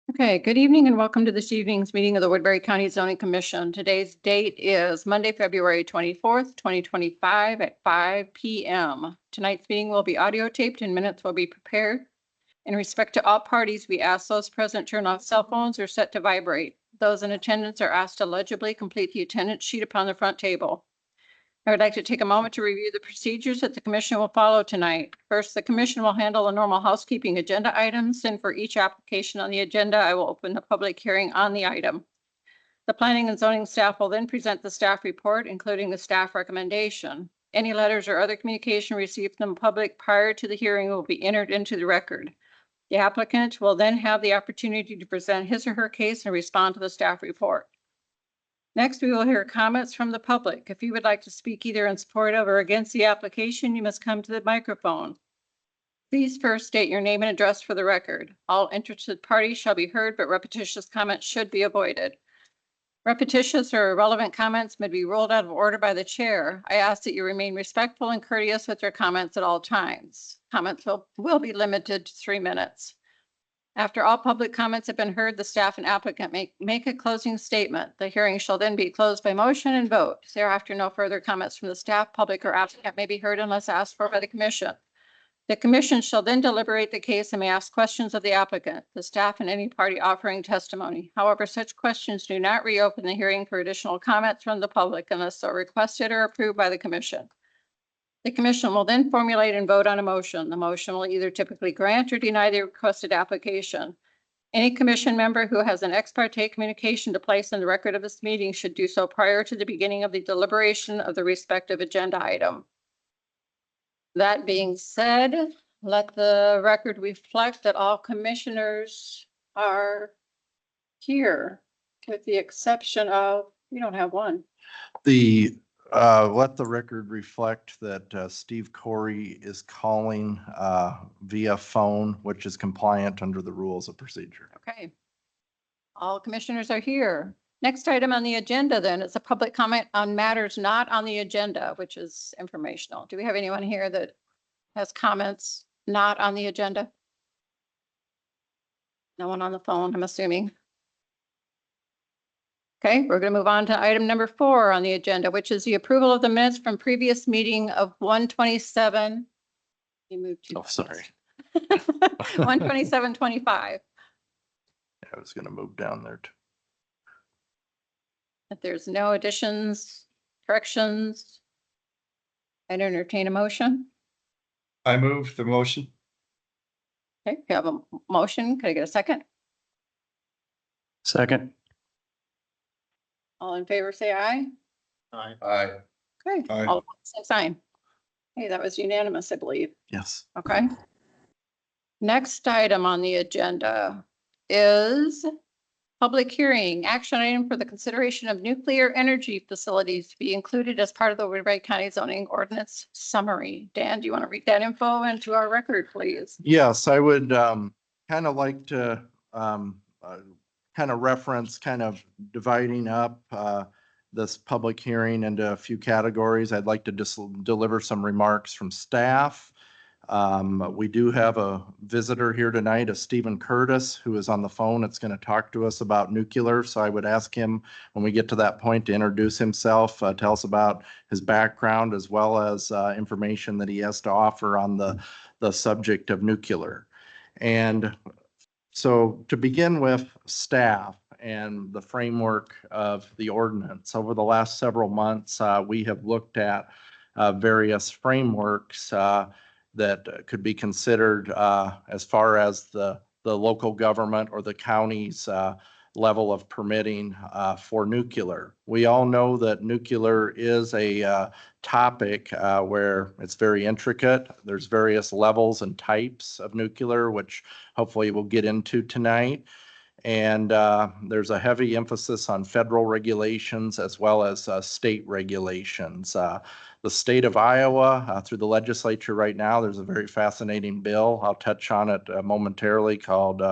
Okay, good evening and welcome to this evening's meeting of the Woodbury County Zoning Commission. Today's date is Monday, February 24th, 2025 at 5 p.m. Tonight's meeting will be audio taped and minutes will be prepared. In respect to all parties, we ask those present turn off cell phones or set to vibrate. Those in attendance are asked to legibly complete the attendance sheet upon the front table. I would like to take a moment to review the procedures that the commission will follow tonight. First, the commission will handle the normal housekeeping agenda items, and for each application on the agenda, I will open the public hearing on the item. The planning and zoning staff will then present the staff report, including the staff recommendation. Any letters or other communication received from the public prior to the hearing will be entered into the record. The applicant will then have the opportunity to present his or her case and respond to the staff report. Next, we will hear comments from the public. If you would like to speak either in support of or against the application, you must come to the microphone. Please first state your name and address for the record. All interested parties shall be heard, but repetitious comments should be avoided. Repetitious or irrelevant comments may be ruled out of order by the chair. I ask that you remain respectful and courteous with your comments at all times. Comments will be limited to 3 minutes. After all public comments have been heard, the staff and applicant make a closing statement. The hearing shall then be closed by motion and vote. Thereafter, no further comments from the staff, public, or applicant may be heard unless asked for by the commission. The commission shall then deliberate the case and may ask questions of the applicant, the staff, and any party offering testimony. However, such questions do not reopen the hearing for additional comments from the public unless so requested or approved by the commission. The commission will then formulate and vote on a motion. The motion will either typically grant or deny the requested application. Any commission member who has an ex parte communication to place in the record of this meeting should do so prior to the beginning of the deliberation of the respective agenda item. That being said, let the record reflect that all commissioners are here, with the exception of, we don't have one. Let the record reflect that Steve Corey is calling via phone, which is compliant under the rules of procedure. Okay. All commissioners are here. Next item on the agenda then is a public comment on matters not on the agenda, which is informational. Do we have anyone here that has comments not on the agenda? No one on the phone, I'm assuming. Okay, we're going to move on to item number 4 on the agenda, which is the approval of the minutes from previous meeting of 127. You moved to. Oh, sorry. 127-25. I was going to move down there too. If there's no additions, corrections, I'd entertain a motion. I move the motion. Okay, we have a motion. Could I get a second? Second. All in favor, say aye. Aye. Okay, Aye. all same sign. Hey, that was unanimous, I believe. Yes. Okay. Next item on the agenda is public hearing, action item for the consideration of nuclear energy facilities to be included as part of the Woodbury County zoning ordinance summary. Dan, do you want to read that info into our record, please? Yes, I would kind of like to kind of reference kind of dividing up this public hearing into a few categories. I'd like to just deliver some remarks from staff. We do have a visitor here tonight, a Stephen Curtis, who is on the phone. It's going to talk to us about nuclear. So I would ask him when we get to that point to introduce himself, tell us about his background, as well as information that he has to offer on the subject of nuclear. And so to begin with, staff and the framework of the ordinance. Over the last several months, we have looked at various frameworks that could be considered as far as the local government or the county's level of permitting for nuclear. We all know that nuclear is a topic where it's very intricate. There's various levels and types of nuclear, which hopefully we'll get into tonight. And there's a heavy emphasis on federal regulations as well as state regulations. The state of Iowa, through the legislature right now, there's a very fascinating bill. I'll touch on it momentarily, called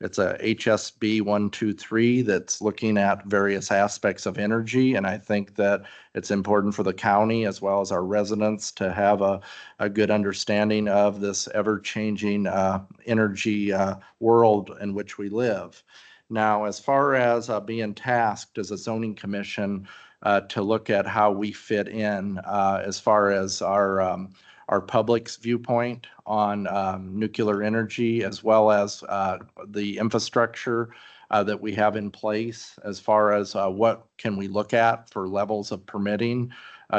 It's a HSB 123 that's looking at various aspects of energy. And I think that it's important for the county as well as our residents to have a good understanding of this ever-changing energy world in which we live. Now, as far as being tasked as a zoning commission to look at how we fit in as far as our public's viewpoint on nuclear energy, as well as the infrastructure that we have in place, as far as what can we look at for levels of permitting.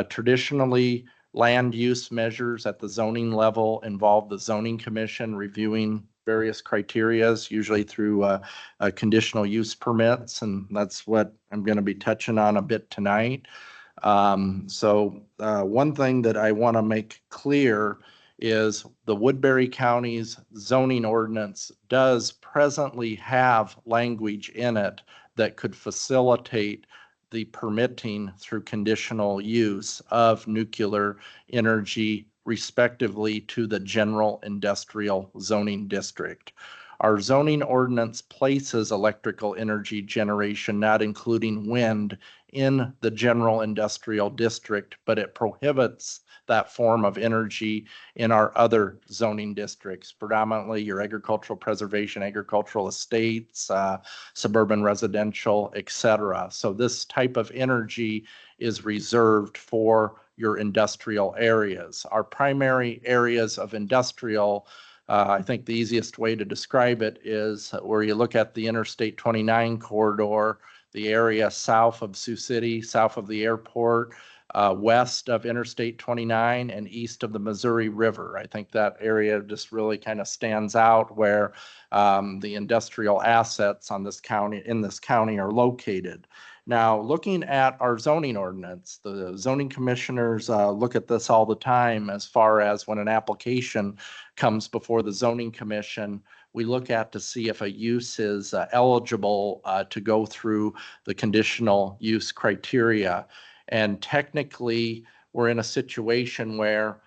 Traditionally, land use measures at the zoning level involve the zoning commission reviewing various criterias, usually through conditional use permits, and that's what I'm going to be touching on a bit tonight. One thing that I want to make clear is the Woodbury County's zoning ordinance does presently have language in it that could facilitate the permitting through conditional use of nuclear energy respectively to the general industrial zoning district. Our zoning ordinance places electrical energy generation, not including wind, in the general industrial district, but it prohibits that form of energy in our other zoning districts, predominantly your agricultural preservation, agricultural estates, suburban residential, etc. So this type of energy is reserved for your industrial areas. Our primary areas of industrial, I think the easiest way to describe it is where you look at the Interstate 29 corridor, the area south of Sioux City, south of the airport, west of Interstate 29 and east of the Missouri River. I think that area just really kind of stands out where the industrial assets in this county are located. Now, looking at our zoning ordinance, the zoning commissioners look at this all the time as far as when an application comes before the zoning commission, we look at to see if a use is eligible to go through the conditional use criteria. And technically, we're in a situation where,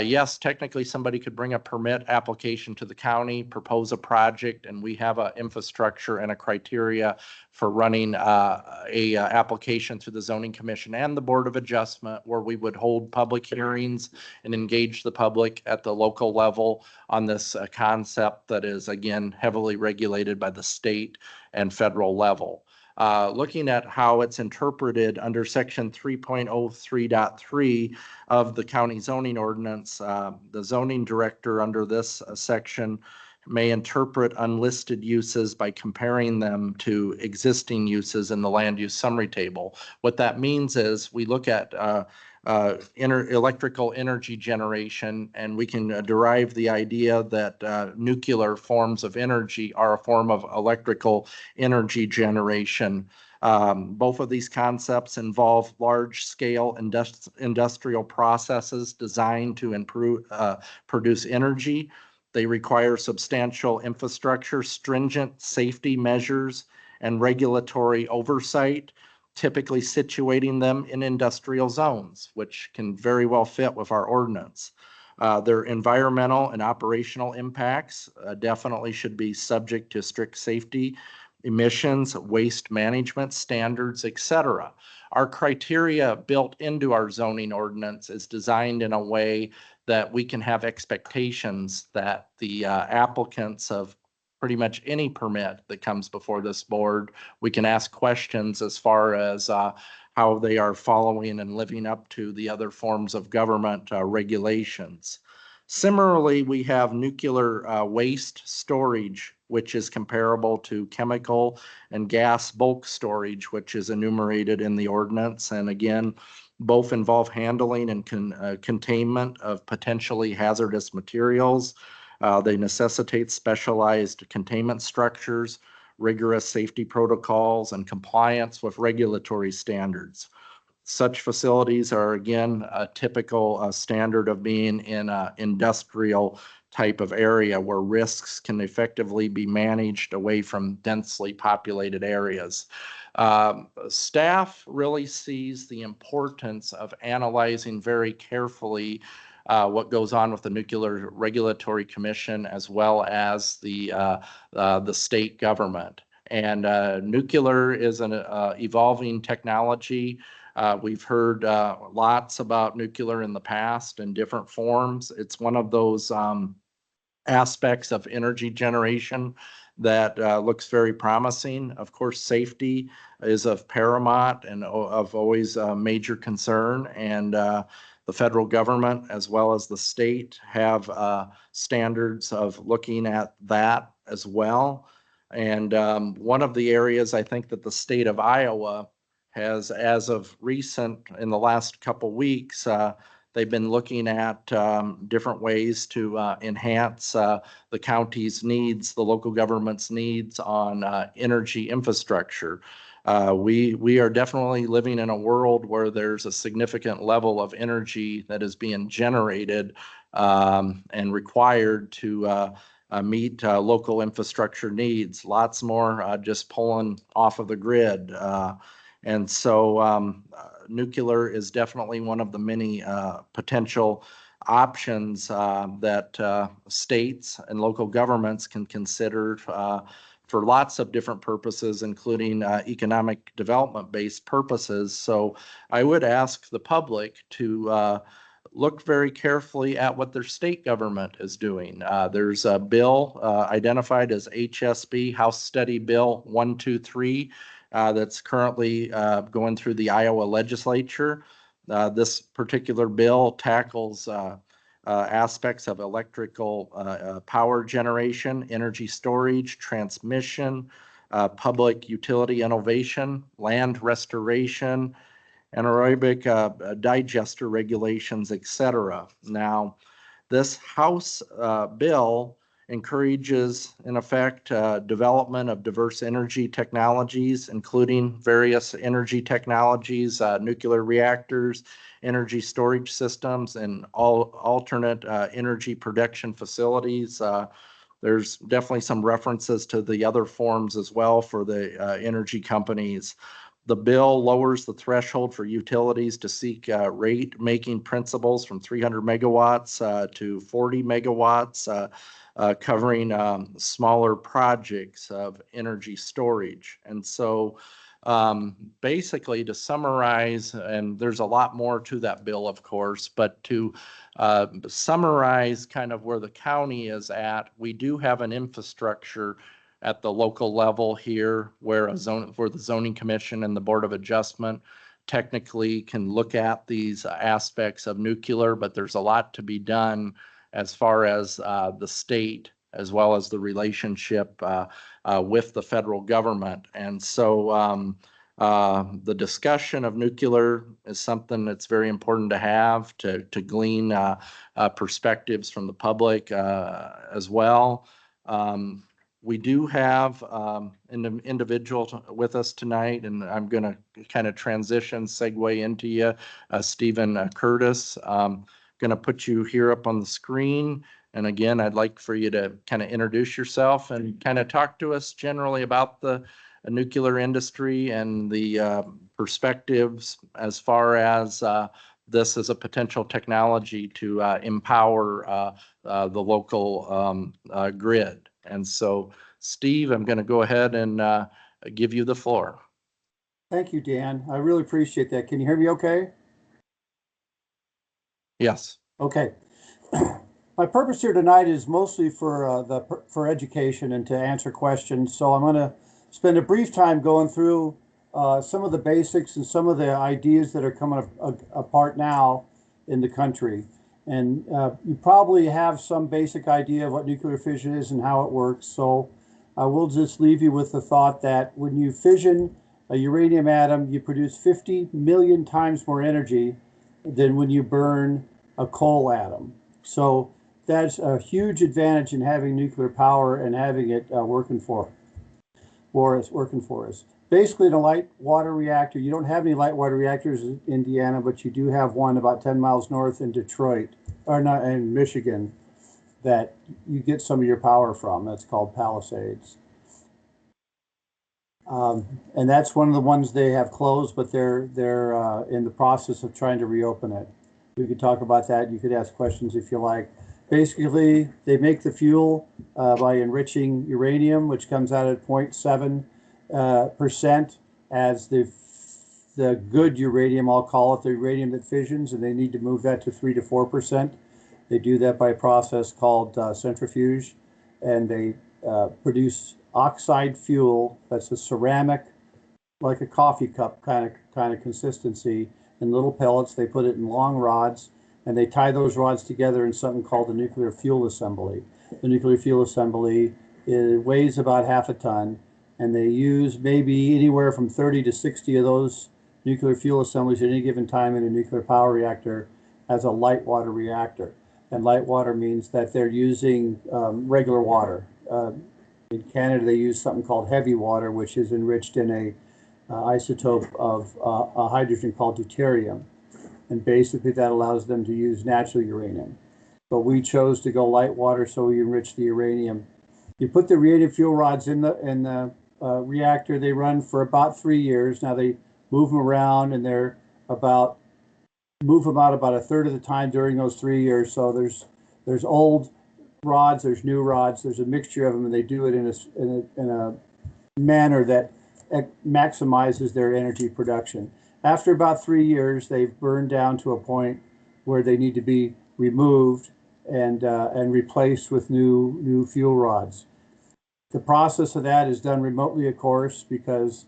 yes, technically somebody could bring a permit application to the county, propose a project, and we have an infrastructure and a criteria for running a application through the zoning commission and the Board of Adjustment, where we would hold public hearings and engage the public at the local level on this concept that is, again, heavily regulated by the state and federal level. Looking at how it's interpreted under section 3.03.3 of the county zoning ordinance, the zoning director under this section may interpret unlisted uses by comparing them to existing uses in the land use summary table. What that means is we look at electrical energy generation, and we can derive the idea that nuclear forms of energy are a form of electrical energy generation. Both of these concepts involve large-scale industrial processes designed to produce energy. They require substantial infrastructure, stringent safety measures, and regulatory oversight, typically situating them in industrial zones, which can very well fit with our ordinance. Their environmental and operational impacts definitely should be subject to strict safety, emissions, waste management standards, etc. Our criteria built into our zoning ordinance is designed in a way that we can have expectations that the applicants of pretty much any permit that comes before this board, we can ask questions as far as how they are following and living up to the other forms of government regulations. Similarly, we have nuclear waste storage, which is comparable to chemical and gas bulk storage, which is enumerated in the ordinance. And again, both involve handling and containment of potentially hazardous materials. They necessitate specialized containment structures, rigorous safety protocols, and compliance with regulatory standards. Such facilities are, again, a typical standard of being in an industrial type of area where risks can effectively be managed away from densely populated areas. Staff really sees the importance of analyzing very carefully what goes on with the Nuclear Regulatory Commission as well as the state government. And nuclear is an evolving technology. We've heard lots about nuclear in the past in different forms. It's one of those aspects of energy generation that looks very promising. Of course, safety is of paramount and of always a major concern. And the federal government as well as the state have standards of looking at that as well. And one of the areas I think that the state of Iowa has, as of recent, in the last couple weeks, they've been looking at different ways to enhance the county's needs, the local government's needs on energy infrastructure. We are definitely living in a world where there's a significant level of energy that is being generated and required to meet local infrastructure needs. Lots more just pulling off of the grid. And so nuclear is definitely one of the many potential options that states and local governments can consider for lots of different purposes, including economic development-based purposes. So I would ask the public to look very carefully at what their state government is doing. There's a bill identified as HSB, House Study Bill 123, that's currently going through the Iowa legislature. This particular bill tackles aspects of electrical power generation, energy storage, transmission, public utility innovation, land restoration, anaerobic digester regulations, etc. Now, this House bill encourages, in effect, development of diverse energy technologies, including various energy technologies, nuclear reactors, energy storage systems, and all alternate energy production facilities. There's definitely some references to the other forms as well for the energy companies. The bill lowers the threshold for utilities to seek rate-making principles from 300 megawatts to 40 megawatts, covering smaller projects of energy storage. And so basically, to summarize, and there's a lot more to that bill, of course, but to summarize kind of where the county is at, we do have an infrastructure at the local level here where the zoning commission and the board of adjustment technically can look at these aspects of nuclear, but there's a lot to be done as far as the state as well as the relationship with the federal government. And so the discussion of nuclear is something that's very important to have to glean perspectives from the public as well. We do have an individual with us tonight, and I'm going to kind of segue into you, Stephen Curtis. Going to put you here up on the screen. And again, I'd like for you to kind of introduce yourself and kind of talk to us generally about the nuclear industry and the perspectives as far as this as a potential technology to empower the local grid. And so, Steve, I'm going to go ahead and give you the floor. Thank you, Dan. I really appreciate that. Can you hear me okay? Yes. Okay. My purpose here tonight is mostly for education and to answer questions. So I'm going to spend a brief time going through some of the basics and some of the ideas that are coming apart now in the country. And you probably have some basic idea of what nuclear fission is and how it works. So I will just leave you with the thought that when you fission a uranium atom, you produce 50 million times more energy than when you burn a coal atom. So that's a huge advantage in having nuclear power and having it working for us. Basically, in a light water reactor, you don't have any light water reactors in Indiana, but you do have one about 10 miles north in Detroit, or not in Michigan, that you get some of your power from. That's called Palisades. And that's one of the ones they have closed, but they're in the process of trying to reopen it. We could talk about that. You could ask questions if you like. Basically, they make the fuel by enriching uranium, which comes out at 0.7% as the good uranium, I'll call it, the uranium that fissions, and they need to move that to 3 to 4%. They do that by a process called centrifuge, and they produce oxide fuel that's a ceramic, like a coffee cup kind of consistency, in little pellets. They put it in long rods, and they tie those rods together in something called the nuclear fuel assembly. The nuclear fuel assembly weighs about half a ton, and they use maybe anywhere from 30 to 60 of those nuclear fuel assemblies at any given time in a nuclear power reactor as a light water reactor. And light water means that they're using regular water. In Canada, they use something called heavy water, which is enriched in a isotope of a hydrogen called deuterium. And basically that allows them to use natural uranium. But we chose to go light water, so we enrich the uranium. You put the uranium fuel rods in the reactor. They run for about 3 years. Now they move them around, and they're move them out about a third of the time during those 3 years. So there's old rods, there's new rods, there's a mixture of them, and they do it in a manner that maximizes their energy production. After about 3 years, they've burned down to a point where they need to be removed and replaced with new fuel rods. The process of that is done remotely, of course, because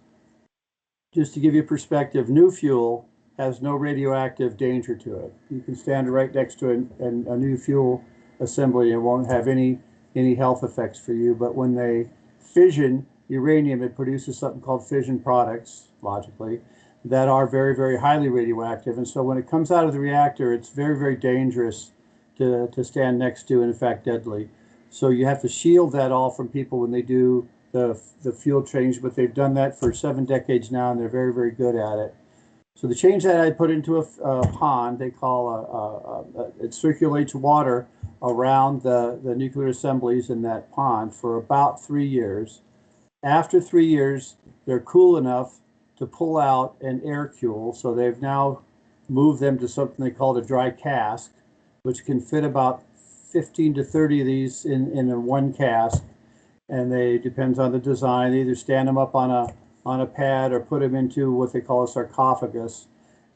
just to give you perspective, new fuel has no radioactive danger to it. You can stand right next to a new fuel assembly and it won't have any health effects for you. But when they fission uranium, it produces something called fission products, logically, that are very, very highly radioactive. And so when it comes out of the reactor, it's very, very dangerous to stand next to, and in fact, deadly. So you have to shield that all from people when they do the fuel change, but they've done that for 7 decades now, and they're very, very good at it. So the change that I put into a pond, they call it circulates water around the nuclear assemblies in that pond for about 3 years. After 3 years, they're cool enough to pull out an air cool. So they've now moved them to something they call a dry cask, which can fit about 15 to 30 of these in one cask. And they depends on the design. They either stand them up on a pad or put them into what they call a sarcophagus,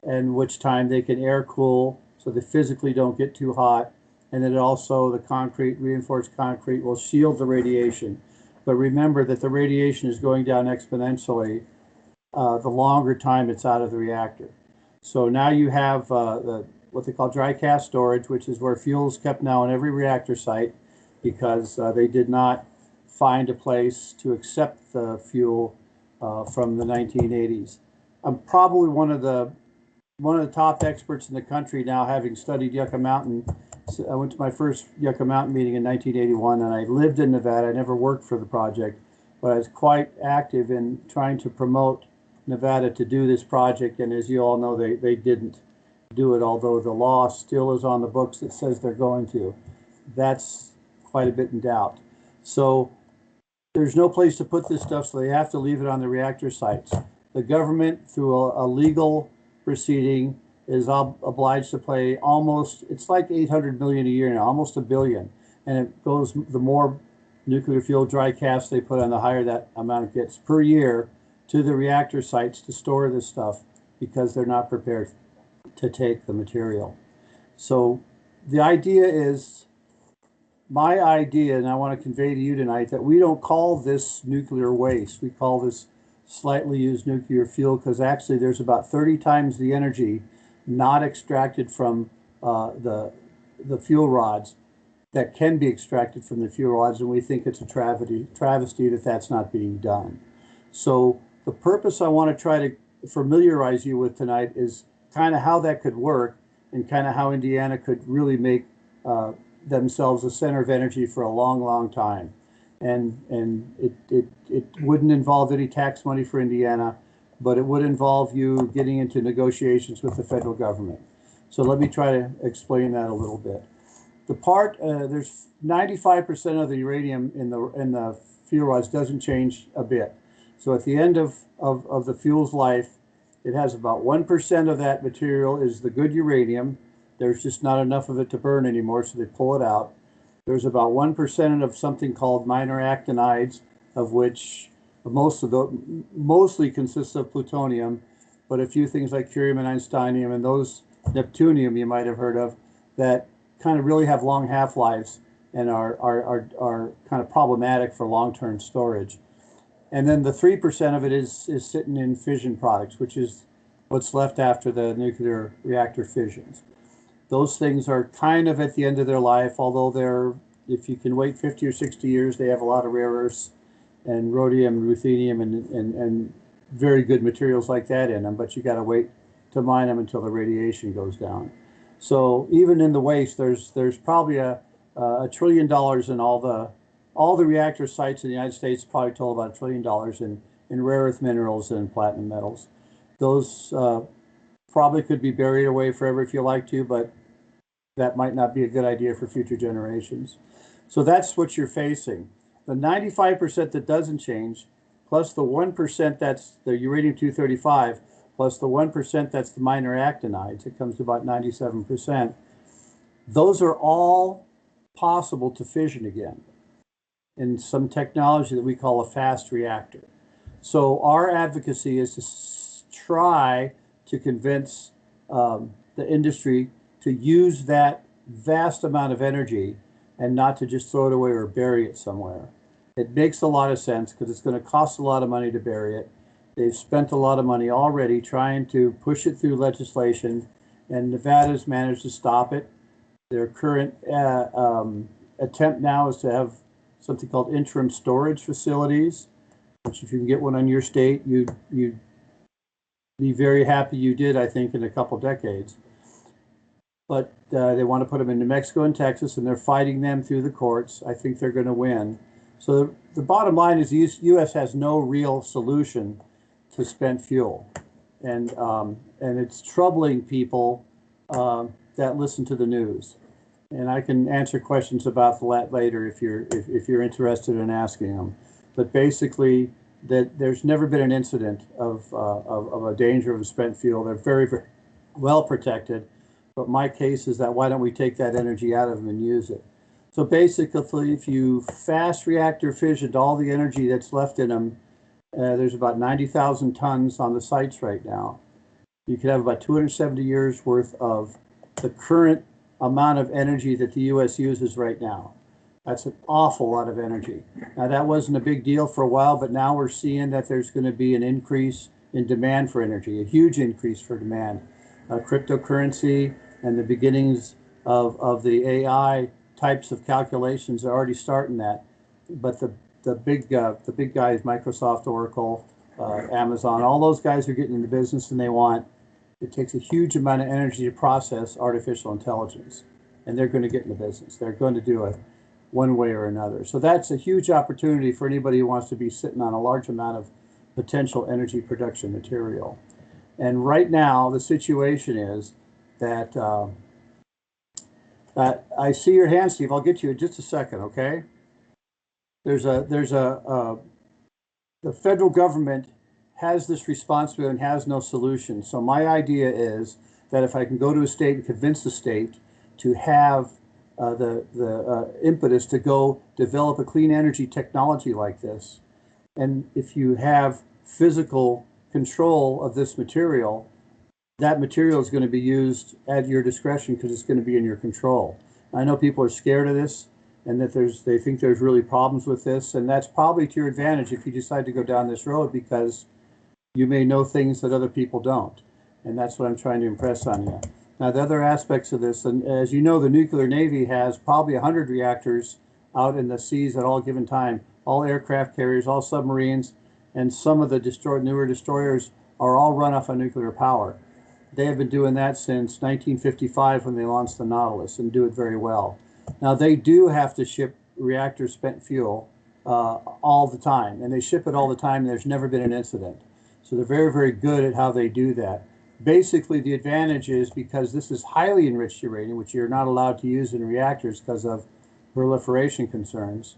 and which time they can air cool so they physically don't get too hot. And then also the concrete, reinforced concrete, will shield the radiation. But remember that the radiation is going down exponentially the longer time it's out of the reactor. So now you have what they call dry cask storage, which is where fuel is kept now in every reactor site, because they did not find a place to accept the fuel from the 1980s. I'm probably one of the top experts in the country now, having studied Yucca Mountain. So I went to my first Yucca Mountain meeting in 1981, and I lived in Nevada. I never worked for the project, but I was quite active in trying to promote Nevada to do this project. And as you all know, they didn't do it, although the law still is on the books that says they're going to. That's quite a bit in doubt. So there's no place to put this stuff, so they have to leave it on the reactor sites. The government, through a legal proceeding, is obliged to pay almost, it's like 800 million a year now, almost $1 billion. And it goes, the more nuclear fuel dry cask they put on, the higher that amount gets per year to the reactor sites to store this stuff, because they're not prepared to take the material. So the idea is, my idea, and I want to convey to you tonight, that we don't call this nuclear waste. We call this slightly used nuclear fuel, because actually there's about 30 times the energy not extracted from the fuel rods that can be extracted from the fuel rods, and we think it's a travesty that that's not being done. So the purpose I want to try to familiarize you with tonight is kind of how that could work, and kind of how Indiana could really make themselves a center of energy for a long, long time. And it wouldn't involve any tax money for Indiana, but it would involve you getting into negotiations with the federal government. So let me try to explain that a little bit. The part, there's 95% of the uranium in the fuel rods doesn't change a bit. So at the end of the fuel's life, it has about 1% of that material is the good uranium There's just not enough of it to burn anymore, so they pull it out. There's about 1% of something called minor actinides, of which mostly consists of plutonium, but a few things like curium and einsteinium and those neptunium you might have heard of that kind of really have long half-lives and are kind of problematic for long-term storage. And then the 3% of it is sitting in fission products, which is what's left after the nuclear reactor fissions. Those things are kind of at the end of their life, although if you can wait 50 or 60 years, they have a lot of rare earths and rhodium and ruthenium and very good materials like that in them, but you got to wait to mine them until the radiation goes down. So even in the waste, there's probably a $1 trillion in all the reactor sites in the United States, probably total about $1 trillion in rare earth minerals and platinum metals. Those probably could be buried away forever if you like to, but that might not be a good idea for future generations. So that's what you're facing. The 95% that doesn't change, plus the 1% that's the uranium-235, plus the 1% that's the minor actinides, it comes to about 97%. Those are all possible to fission again in some technology that we call a fast reactor. So our advocacy is to try to convince the industry to use that vast amount of energy and not to just throw it away or bury it somewhere. It makes a lot of sense because it's going to cost a lot of money to bury it. They've spent a lot of money already trying to push it through legislation, and Nevada's managed to stop it. Their current attempt now is to have something called interim storage facilities, which if you can get one on your state, you'd be very happy you did, I think, in a couple decades. But they want to put them in New Mexico and Texas, and they're fighting them through the courts. I think they're going to win. So the bottom line is the U.S. has no real solution to spent fuel. And it's troubling people that listen to the news. And I can answer questions about that later if you're interested in asking them. But basically, that there's never been an incident of a danger of spent fuel. They're very, very well protected. But my case is that why don't we take that energy out of them and use it? So basically, if you fast reactor fissioned all the energy that's left in them, there's about 90,000 tons on the sites right now. You could have about 270 years worth of the current amount of energy that the U.S. uses right now. That's an awful lot of energy. Now, that wasn't a big deal for a while, but now we're seeing that there's going to be an increase in demand for energy, a huge increase for demand. Cryptocurrency and the beginnings of the AI types of calculations are already starting that. But the big guys, Microsoft, Oracle, Amazon, all those guys are getting into business, and it takes a huge amount of energy to process artificial intelligence, and they're going to get into business. They're going to do it one way or another. So that's a huge opportunity for anybody who wants to be sitting on a large amount of potential energy production material. And right now, the situation is that I see your hand, Steve. I'll get to you in just a second, okay? The federal government has this responsibility and has no solution. So my idea is that if I can go to a state and convince the state to have the impetus to go develop a clean energy technology like this, and if you have physical control of this material, that material is going to be used at your discretion because it's going to be in your control. I know people are scared of this and that they think there's really problems with this, and that's probably to your advantage if you decide to go down this road because you may know things that other people don't, and that's what I'm trying to impress on you. Now, the other aspects of this, and as you know, the nuclear Navy has probably 100 reactors out in the seas at all given time, all aircraft carriers, all submarines, and some of the newer destroyers are all run off of nuclear power. They have been doing that since 1955 when they launched the Nautilus and do it very well. Now, they do have to ship reactor spent fuel all the time, and they ship it all the time, and there's never been an incident. So they're very, very good at how they do that. Basically, the advantage is because this is highly enriched uranium, which you're not allowed to use in reactors because of proliferation concerns.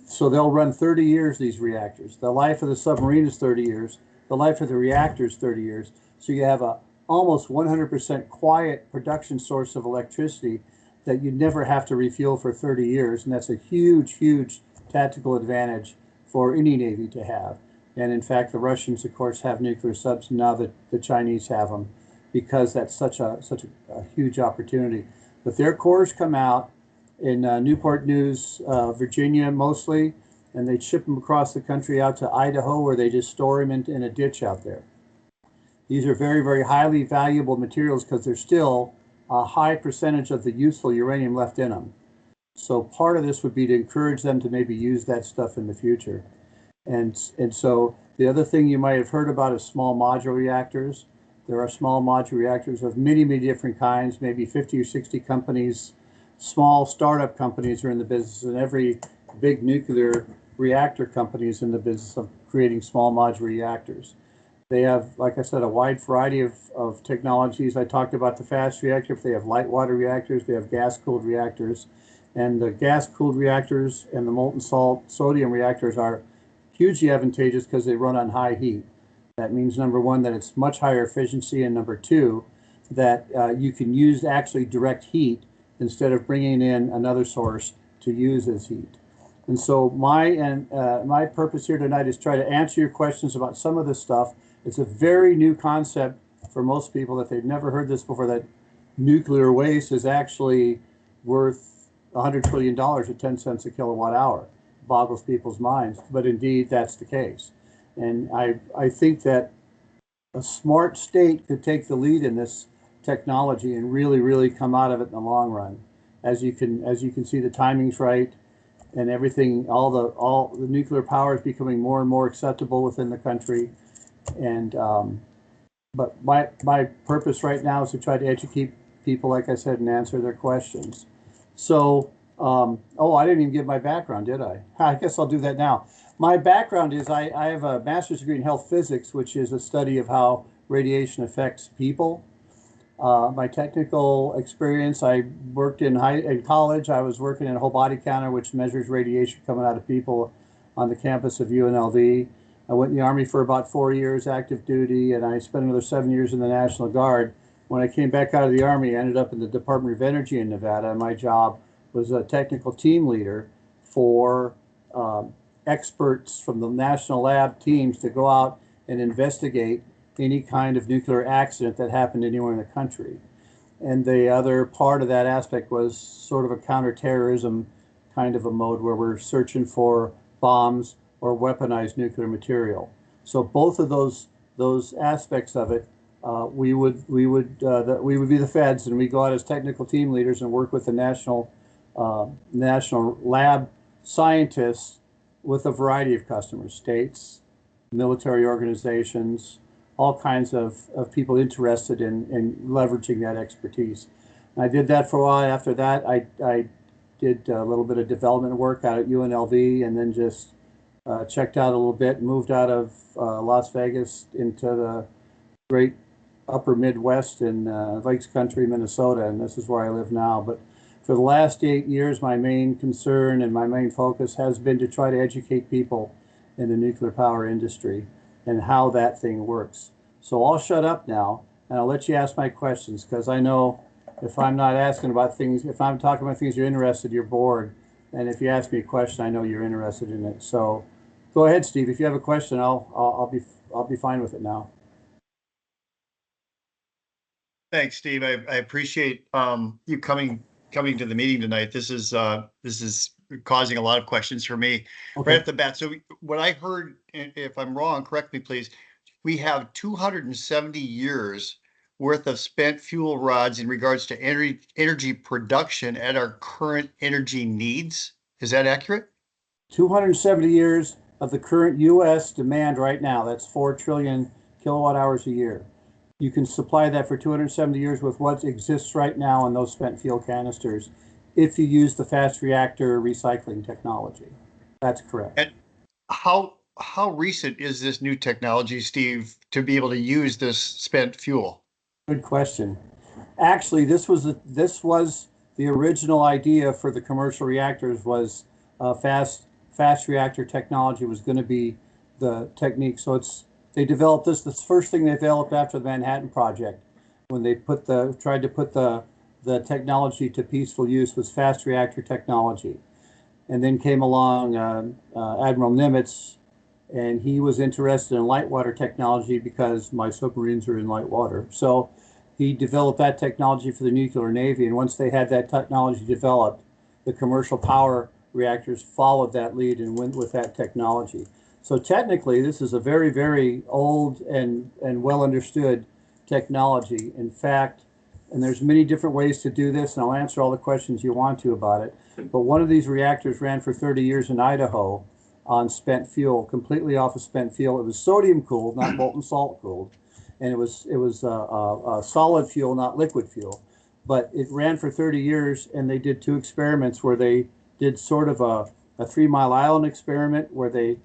So they'll run 30 years, these reactors. The life of the submarine is 30 years. The life of the reactor is 30 years. So you have a almost 100% quiet production source of electricity that you never have to refuel for 30 years. And that's a huge, huge tactical advantage for any Navy to have. And in fact, the Russians, of course, have nuclear subs now that the Chinese have them, because that's such a huge opportunity. But their cores come out in Newport News, Virginia mostly, and they ship them across the country out to Idaho, where they just store them in a ditch out there. These are very, very highly valuable materials because there's still a high percentage of the useful uranium left in them. So part of this would be to encourage them to maybe use that stuff in the future. And so the other thing you might have heard about is small modular reactors. There are small modular reactors of many, many different kinds, maybe 50 or 60 companies, small startup companies are in the business, and every big nuclear reactor company is in the business of creating small modular reactors. They have, like I said, a wide variety of technologies. I talked about the fast reactor. They have light water reactors, they have gas-cooled reactors. And the gas-cooled reactors and the molten salt sodium reactors are hugely advantageous because they run on high heat. That means, number one, that it's much higher efficiency, and number two, that you can use actually direct heat instead of bringing in another source to use as heat. And so my purpose here tonight is try to answer your questions about some of this stuff. It's a very new concept for most people that they've never heard this before, that nuclear waste is actually worth $100 trillion at 10 cents a kilowatt hour. Boggles people's minds, but indeed that's the case. And I think that a smart state could take the lead in this technology and really, really come out of it in the long run. As you can see, the timing's right, and everything, all the nuclear power is becoming more and more acceptable within the country. And but my purpose right now is to try to educate people, like I said, and answer their questions. So, I didn't even give my background, did I? I guess I'll do that now. My background is I have a master's degree in health physics, which is a study of how radiation affects people. My technical experience, I worked in college. I was working in a whole body counter, which measures radiation coming out of people on the campus of UNLV. I went in the Army for about 4 years, active duty, and I spent another 7 years in the National Guard. When I came back out of the Army, I ended up in the Department of Energy in Nevada, and my job was a technical team leader for experts from the national lab teams to go out and investigate any kind of nuclear accident that happened anywhere in the country. And the other part of that aspect was sort of a counterterrorism kind of a mode where we're searching for bombs or weaponized nuclear material. So both of those aspects of it, we would be the feds, and we go out as technical team leaders and work with the national lab scientists with a variety of customers, states, military organizations, all kinds of people interested in leveraging that expertise. And I did that for a while. After that, I did a little bit of development work out at UNLV, and then just checked out a little bit and moved out of Las Vegas into the great upper Midwest in Lakes Country, Minnesota, and this is where I live now. But for the last 8 years, my main concern and my main focus has been to try to educate people in the nuclear power industry and how that thing works. So I'll shut up now, and I'll let you ask my questions, because I know if I'm not asking about things, if I'm talking about things you're interested, you're bored. And if you ask me a question, I know you're interested in it. So go ahead, Steve. If you have a question, I'll be fine with it now. Thanks, Steve. I appreciate you coming to the meeting tonight. This is causing a lot of questions for me Okay. right off the bat. So what I heard, if I'm wrong, correct me, please. We have 270 years worth of spent fuel rods in regards to energy production at our current energy needs. Is that accurate? 270 years of the current U.S. demand right now. That's 4 trillion kilowatt hours a year. You can supply that for 270 years with what exists right now in those spent fuel canisters if you use the fast reactor recycling technology. That's correct. And how recent is this new technology, Steve, to be able to use this spent fuel? Good question. Actually, this was the original idea for the commercial reactors. Was fast reactor technology was going to be the technique. So they developed this. The first thing they developed after the Manhattan Project when they tried to put the technology to peaceful use was fast reactor technology. And then came along Admiral Nimitz, and he was interested in light water technology because my submarines are in light water. So he developed that technology for the nuclear navy. And once they had that technology developed, the commercial power reactors followed that lead and went with that technology. So technically, this is a very, very old and well understood technology. In fact, and there's many different ways to do this, and I'll answer all the questions you want to about it. But one of these reactors ran for 30 years in Idaho on spent fuel, completely off of spent fuel. It was sodium cooled, not molten salt cooled, and it was a solid fuel, not liquid fuel. But it ran for 30 years, and they did 2 experiments where they did sort of a 3 Mile Island experiment where they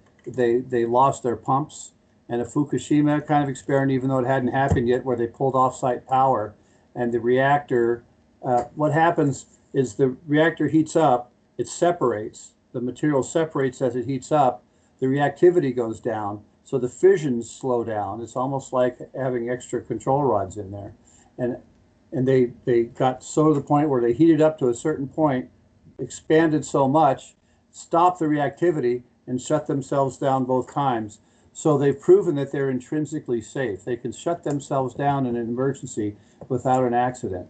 lost their pumps, and a Fukushima kind of experiment, even though it hadn't happened yet, where they pulled off-site power. And the reactor, what happens is the reactor heats up, it separates, the material separates as it heats up, the reactivity goes down, so the fissions slow down. It's almost like having extra control rods in there. And they got so to the point where they heated up to a certain point, expanded so much, stopped the reactivity, and shut themselves down both times. So they've proven that they're intrinsically safe. They can shut themselves down in an emergency without an accident.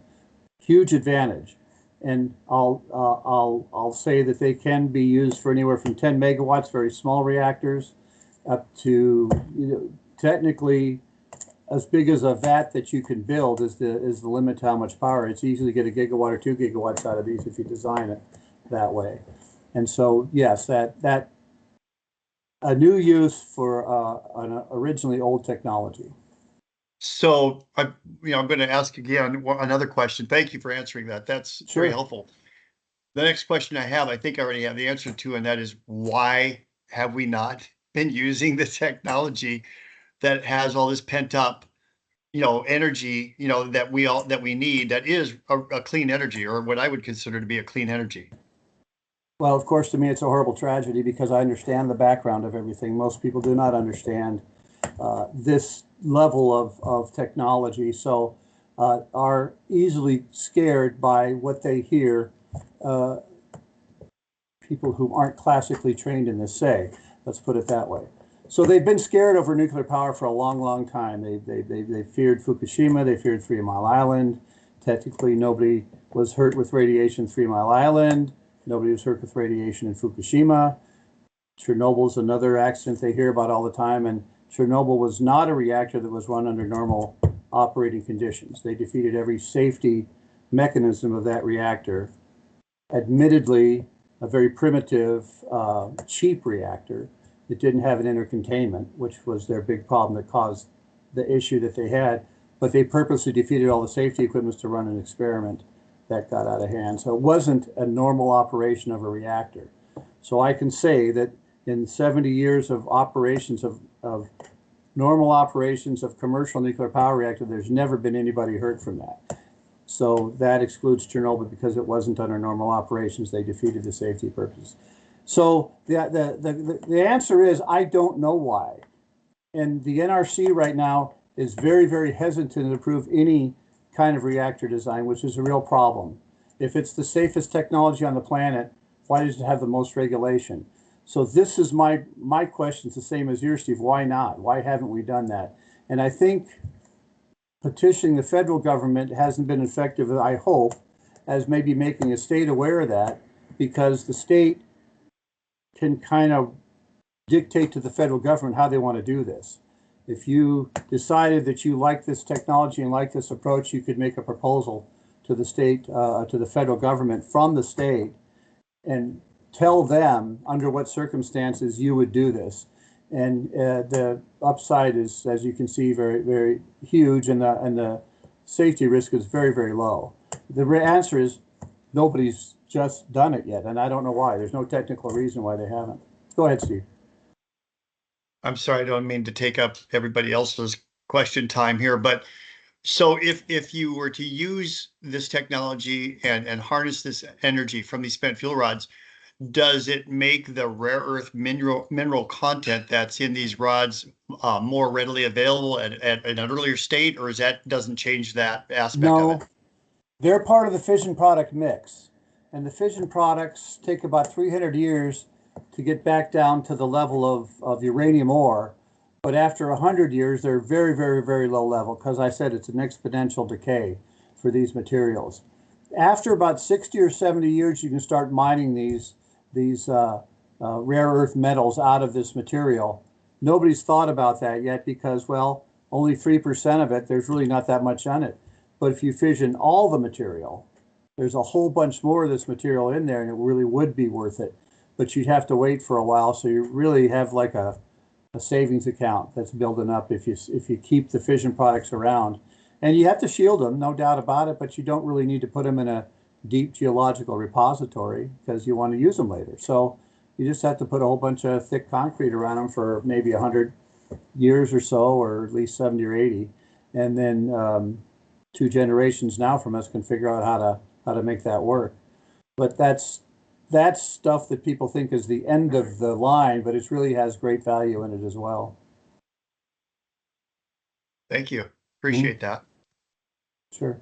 Huge advantage. And I'll say that they can be used for anywhere from 10 megawatts, very small reactors, up to, technically as big as a vat that you can build is the limit to how much power. It's easy to get a gigawatt or 2 gigawatts out of these if you design it that way. And so yes, that a new use for an originally old technology. So I'm going to ask again another question. Thank you for answering that. That's very helpful. The next question I have, I think I already have the answer to, and that is, why have we not been using the technology that has all this pent up, energy, that we need, that is a clean energy, or what I would consider to be a clean energy? Well, of course, to me, it's a horrible tragedy because I understand the background of everything. Most people do not understand this level of technology, so are easily scared by what they hear people who aren't classically trained in this say. Let's put it that way. So they've been scared over nuclear power for a long, long time. They feared Fukushima. They feared 3 Mile Island. Technically, nobody was hurt with radiation 3 Mile Island. Nobody was hurt with radiation in Fukushima. Chernobyl's another accident they hear about all the time, and Chernobyl was not a reactor that was run under normal operating conditions. They defeated every safety mechanism of that reactor. Admittedly, a very primitive, cheap reactor that didn't have an intercontainment, which was their big problem that caused the issue that they had. But they purposely defeated all the safety equipment to run an experiment that got out of hand. So it wasn't a normal operation of a reactor. So I can say that in 70 years of operations of normal operations of commercial nuclear power reactor, there's never been anybody hurt from that. So that excludes Chernobyl because it wasn't under normal operations. They defeated the safety purposes. So the answer is, I don't know why. And the NRC right now is very, very hesitant to approve any kind of reactor design, which is a real problem. If it's the safest technology on the planet, why does it have the most regulation? So this is my question. It's the same as yours, Steve. Why not? Why haven't we done that? And I think petitioning the federal government hasn't been effective, I hope, as maybe making the state aware of that, because the state can kind of dictate to the federal government how they want to do this. If you decided that you like this technology and like this approach, you could make a proposal to the state, to the federal government from the state, and tell them under what circumstances you would do this. And the upside is, as you can see, very, very huge, and the safety risk is very, very low. The answer is nobody's just done it yet, and I don't know why. There's no technical reason why they haven't. Go ahead, Steve. I'm sorry, I don't mean to take up everybody else's question time here, but so if you were to use this technology and harness this energy from these spent fuel rods, does it make the rare earth mineral content that's in these rods more readily available at an earlier state, or is that doesn't change that aspect of No, it? they're part of the fission product mix. And the fission products take about 300 years to get back down to the level of uranium ore. But after 100 years, they're very, very, very low level because I said it's an exponential decay for these materials. After about 60 or 70 years, you can start mining these rare earth metals out of this material. Nobody's thought about that yet because, well, only 3% of it, there's really not that much on it. But if you fission all the material, there's a whole bunch more of this material in there and it really would be worth it. But you'd have to wait for a while. So you really have like a savings account that's building up if you keep the fission products around. And you have to shield them, no doubt about it, but you don't really need to put them in a deep geological repository because you want to use them later. So you just have to put a whole bunch of thick concrete around them for maybe 100 years or so, or at least 70 or 80. And then 2 generations now from us can figure out how to make that work. But that's stuff that people think is the end of the line, but it really has great value in it as well. Thank you. Appreciate that. Sure.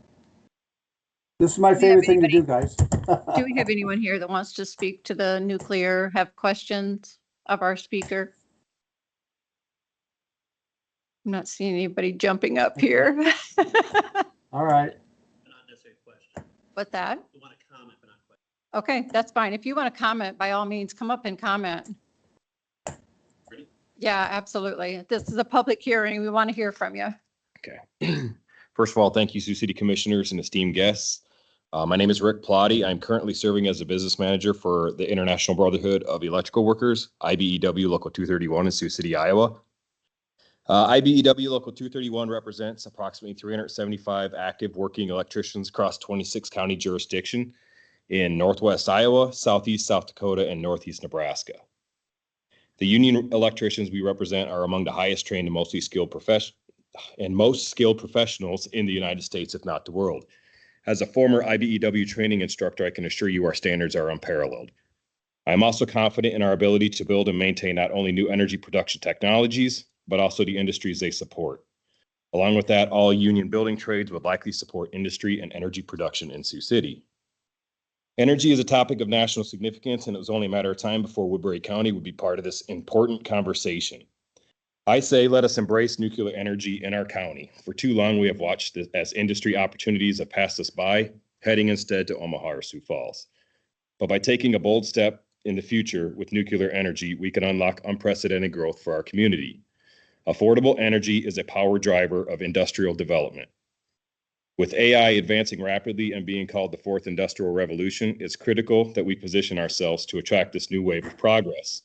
This is my Do we have favorite thing to do, guys. Do we have anyone here that wants to speak to the nuclear, have questions of our speaker? I'm not seeing anybody jumping up here. All right. Not necessarily a question. What's that? You want to comment, but not question. Okay, that's fine. If you want to comment, by all means, come up and comment. Ready? Yeah, absolutely. This is a public hearing. We want to hear from you. Okay. First of all, thank you, Sioux City Commissioners and esteemed guests. My name is Rick Plotty. I'm currently serving as a business manager for the International Brotherhood of Electrical Workers, IBEW Local 231 in Sioux City, Iowa. IBEW Local 231 represents approximately 375 active working electricians across 26 county jurisdiction in Northwest Iowa, Southeast South Dakota, and Northeast Nebraska. The union electricians we represent are among the highest trained and most skilled professionals in the United States, if not the world. As a former IBEW training instructor, I can assure you our standards are unparalleled. I'm also confident in our ability to build and maintain not only new energy production technologies, but also the industries they support. Along with that, all union building trades would likely support industry and energy production in Sioux City. Energy is a topic of national significance, and it was only a matter of time before Woodbury County would be part of this important conversation. I say let us embrace nuclear energy in our county. For too long, we have watched as industry opportunities have passed us by, heading instead to Omaha or Sioux Falls. But by taking a bold step in the future with nuclear energy, we can unlock unprecedented growth for our community. Affordable energy is a power driver of industrial development. With AI advancing rapidly and being called the fourth industrial revolution, it's critical that we position ourselves to attract this new wave of progress.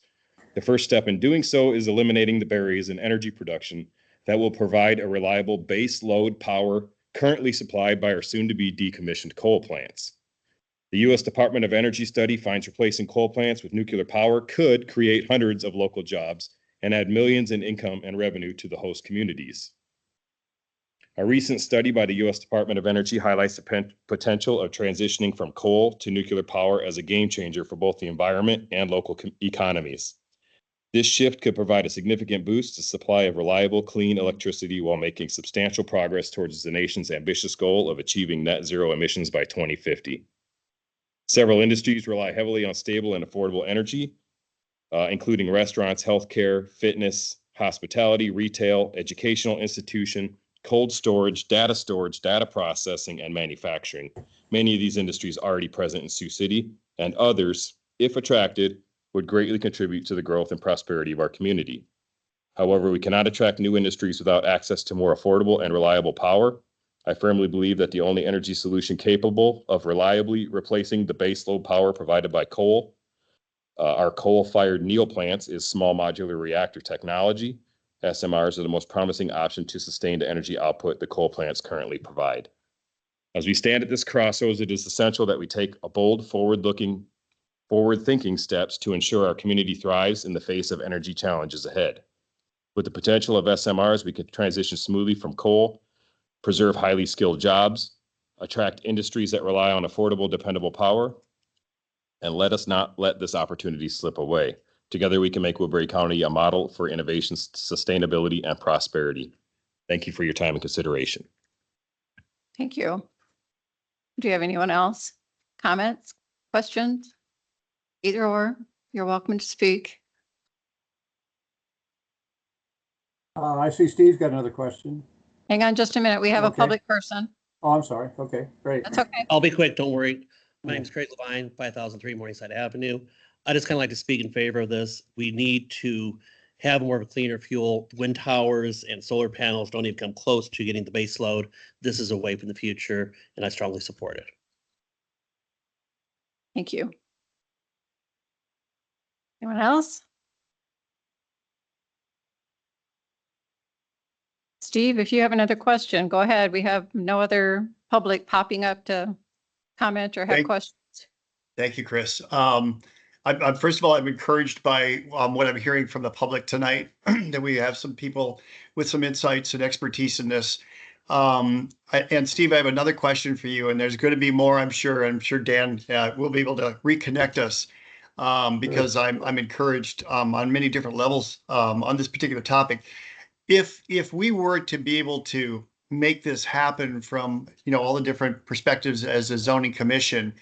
The first step in doing so is eliminating the barriers in energy production that will provide a reliable base load power currently supplied by our soon-to-be decommissioned coal plants. The U.S. Department of Energy study finds replacing coal plants with nuclear power could create hundreds of local jobs and add millions in income and revenue to the host communities. A recent study by the U.S. Department of Energy highlights the potential of transitioning from coal to nuclear power as a game changer for both the environment and local economies. This shift could provide a significant boost to supply of reliable, clean electricity while making substantial progress towards the nation's ambitious goal of achieving net zero emissions by 2050. Several industries rely heavily on stable and affordable energy, including restaurants, healthcare, fitness, hospitality, retail, educational institution, cold storage, data processing, and manufacturing. Many of these industries are already present in Sioux City, and others, if attracted, would greatly contribute to the growth and prosperity of our community. However, we cannot attract new industries without access to more affordable and reliable power. I firmly believe that the only energy solution capable of reliably replacing the baseload power provided by coal, our coal-fired NEOL plants, is small modular reactor technology. SMRs are the most promising option to sustain the energy output the coal plants currently provide. As we stand at this crossroads, it is essential that we take a bold, forward-thinking steps to ensure our community thrives in the face of energy challenges ahead. With the potential of SMRs, we can transition smoothly from coal, preserve highly skilled jobs, attract industries that rely on affordable, dependable power, And let us not let this opportunity slip away. Together, we can make Woodbury County a model for innovation, sustainability, and prosperity. Thank you for your time and consideration. Thank you. Do you have anyone else? Comments, questions? Either or, you're welcome to speak. I see Steve's got another question. Hang on just a minute. We have a Okay. public person. Oh, I'm sorry. Okay, great. That's okay. I'll be quick, don't worry. My name's Craig Levine, 5003 Morningside Avenue. I just kind of like to speak in favor of this. We need to have more of a cleaner fuel. Wind towers and solar panels don't even come close to getting the base load. This is a way from the future, and I strongly support it. Thank you. Anyone else? Steve, if you have another question, go ahead. We have no other public popping up to comment or have Thank- questions. Thank you, Chris. First of all, I'm encouraged by what I'm hearing from the public tonight, that we have some people with some insights and expertise in this. And Steve, I have another question for you, and there's going to be more, I'm sure. I'm sure Dan will be able to reconnect us because I'm encouraged on many different levels on this particular topic. If we were to be able to make this happen from all the different perspectives as a zoning commission,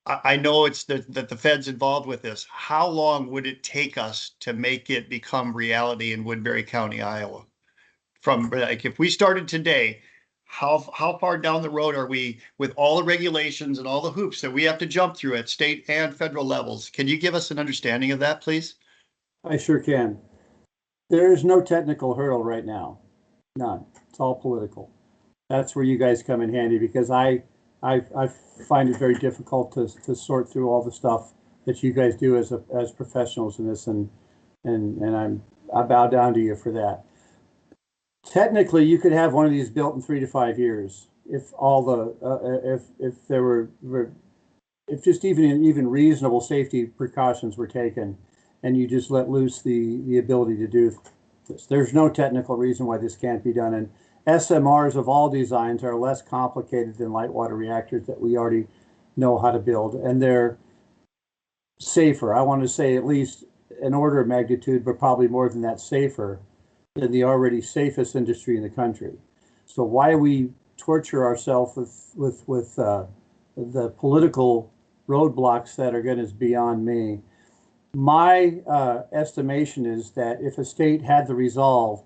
I know it's that the Fed's involved with this. How long would it take us to make it become reality in Woodbury County, Iowa? From like, if we started today, how far down the road are we with all the regulations and all the hoops that we have to jump through at state and federal levels? Can you give us an understanding of that, please? I sure can. There is no technical hurdle right now. None. It's all political. That's where you guys come in handy because I find it very difficult to sort through all the stuff that you guys do as professionals in this, and I bow down to you for that. Technically, you could have one of these built in 3 to 5 years if all the if there were if just even reasonable safety precautions were taken, and you just let loose the ability to do this. There's no technical reason why this can't be done, and SMRs of all designs are less complicated than light water reactors that we already know how to build, and they're safer. I want to say at least an order of magnitude, but probably more than that, safer than the already safest industry in the country. So why we torture ourselves with the political roadblocks that are going to be beyond me. My estimation is that if a state had the resolve,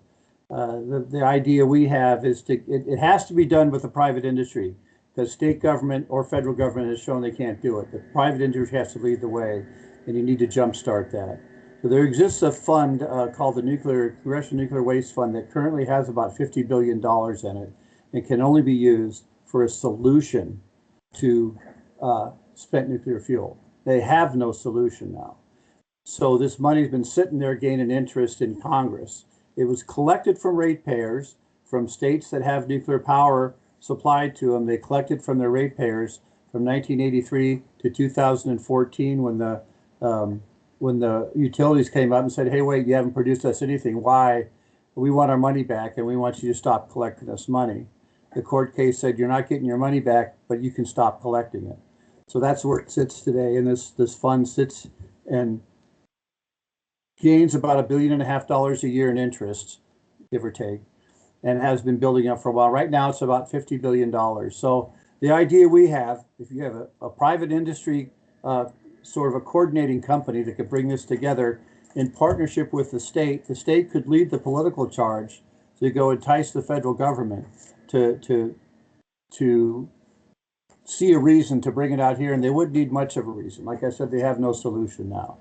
the idea we have is it has to be done with the private industry, because state government or federal government has shown they can't do it. The private industry has to lead the way, and you need to jumpstart that. So there exists a fund called the Congressional Nuclear Waste Fund that currently has about $50 billion in it and can only be used for a solution to spent nuclear fuel. They have no solution now. So this money's been sitting there gaining interest in Congress. It was collected from ratepayers, from states that have nuclear power supplied to them. They collected from their ratepayers from 1983 to 2014 when the utilities came up and said, hey, wait, you haven't produced us anything. Why? We want our money back, and we want you to stop collecting us money. The court case said, you're not getting your money back, but you can stop collecting it. So that's where it sits today, and this fund sits and gains about $1.5 billion a year in interest, give or take, and has been building up for a while. Right now, it's about $50 billion. So the idea we have, if you have a private industry, sort of a coordinating company that could bring this together in partnership with the state could lead the political charge to go entice the federal government to see a reason to bring it out here, and they wouldn't need much of a reason. Like I said, they have no solution now.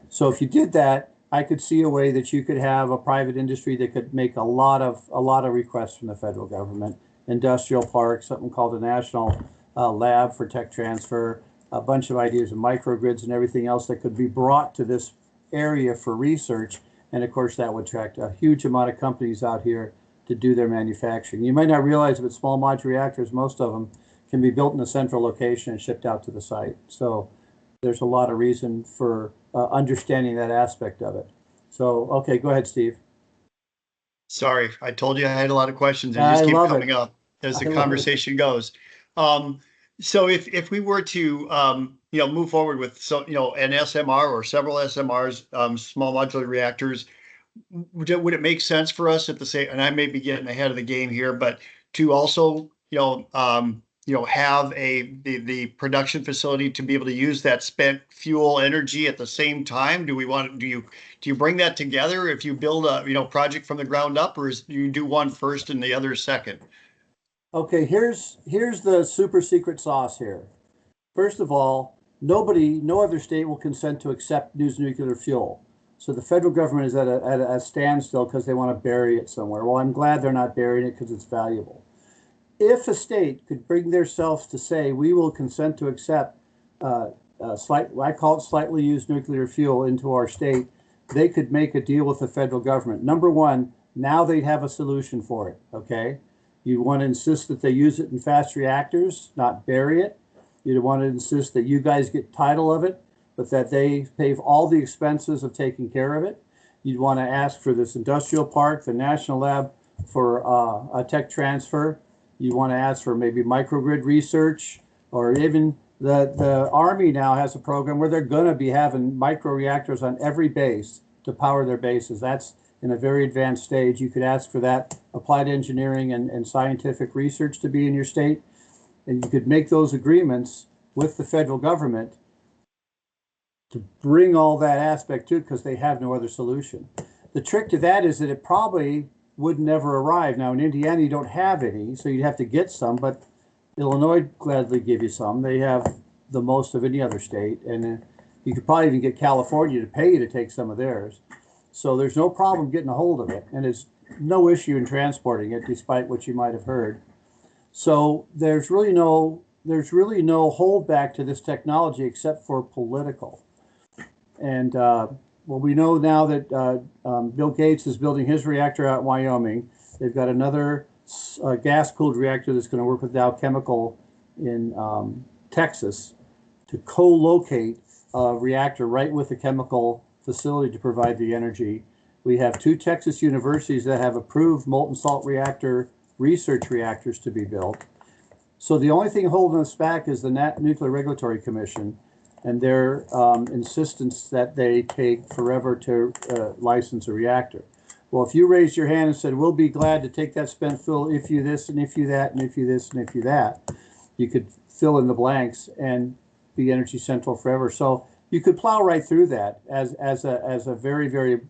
So if you did that, I could see a way that you could have a private industry that could make a lot of requests from the federal government, industrial parks, something called a national lab for tech transfer, a bunch of ideas of microgrids and everything else that could be brought to this area for research. And of course, that would attract a huge amount of companies out here to do their manufacturing. You might not realize that small modular reactors, most of them can be built in a central location and shipped out to the site. So there's a lot of reason for understanding that aspect of it. So, okay, go ahead, Steve. Sorry, I told you I had a lot of questions. They just keep coming up as the conversation goes. So if we were to, move forward with an SMR or several SMRs, small modular reactors, would it make sense for us at the same, and I may be getting ahead of the game here, but to also, have the production facility to be able to use that spent fuel energy at the same time? Do you bring that together if you build a, project from the ground up, or do you do one first and the other second? Okay, here's the super secret sauce here. First of all, no other state will consent to accept used nuclear fuel. So the federal government is at a standstill because they want to bury it somewhere. Well, I'm glad they're not burying it because it's valuable. If a state could bring themselves to say, we will consent to accept I call it slightly used nuclear fuel into our state, they could make a deal with the federal government. Number one, now they'd have a solution for it, okay? You want to insist that they use it in fast reactors, not bury it. You'd want to insist that you guys get title of it, but that they pay all the expenses of taking care of it. You'd want to ask for this industrial park, the National Lab for a tech transfer. You want to ask for maybe microgrid research, or even the Army now has a program where they're going to be having microreactors on every base to power their bases. That's in a very advanced stage. You could ask for that applied engineering and scientific research to be in your state. And you could make those agreements with the federal government to bring all that aspect to it because they have no other solution. The trick to that is that it probably would never arrive. Now in Indiana, you don't have any, so you'd have to get some, but Illinois gladly give you some. They have the most of any other state, and you could probably even get California to pay you to take some of theirs. So there's no problem getting a hold of it, and it's no issue in transporting it, despite what you might have heard. So there's really no holdback to this technology except for political. And well, we know now that Bill Gates is building his reactor out in Wyoming. They've got another gas-cooled reactor that's going to work with Dow Chemical in Texas to co-locate a reactor right with the chemical facility to provide the energy. We have 2 Texas universities that have approved molten salt reactor research reactors to be built. So the only thing holding us back is the Nuclear Regulatory Commission and their insistence that they take forever to license a reactor. Well, if you raised your hand and said, we'll be glad to take that spent fuel if you this and if you that and if you this and if you that, you could fill in the blanks and be Energy Central forever. So you could plow right through that as a very, very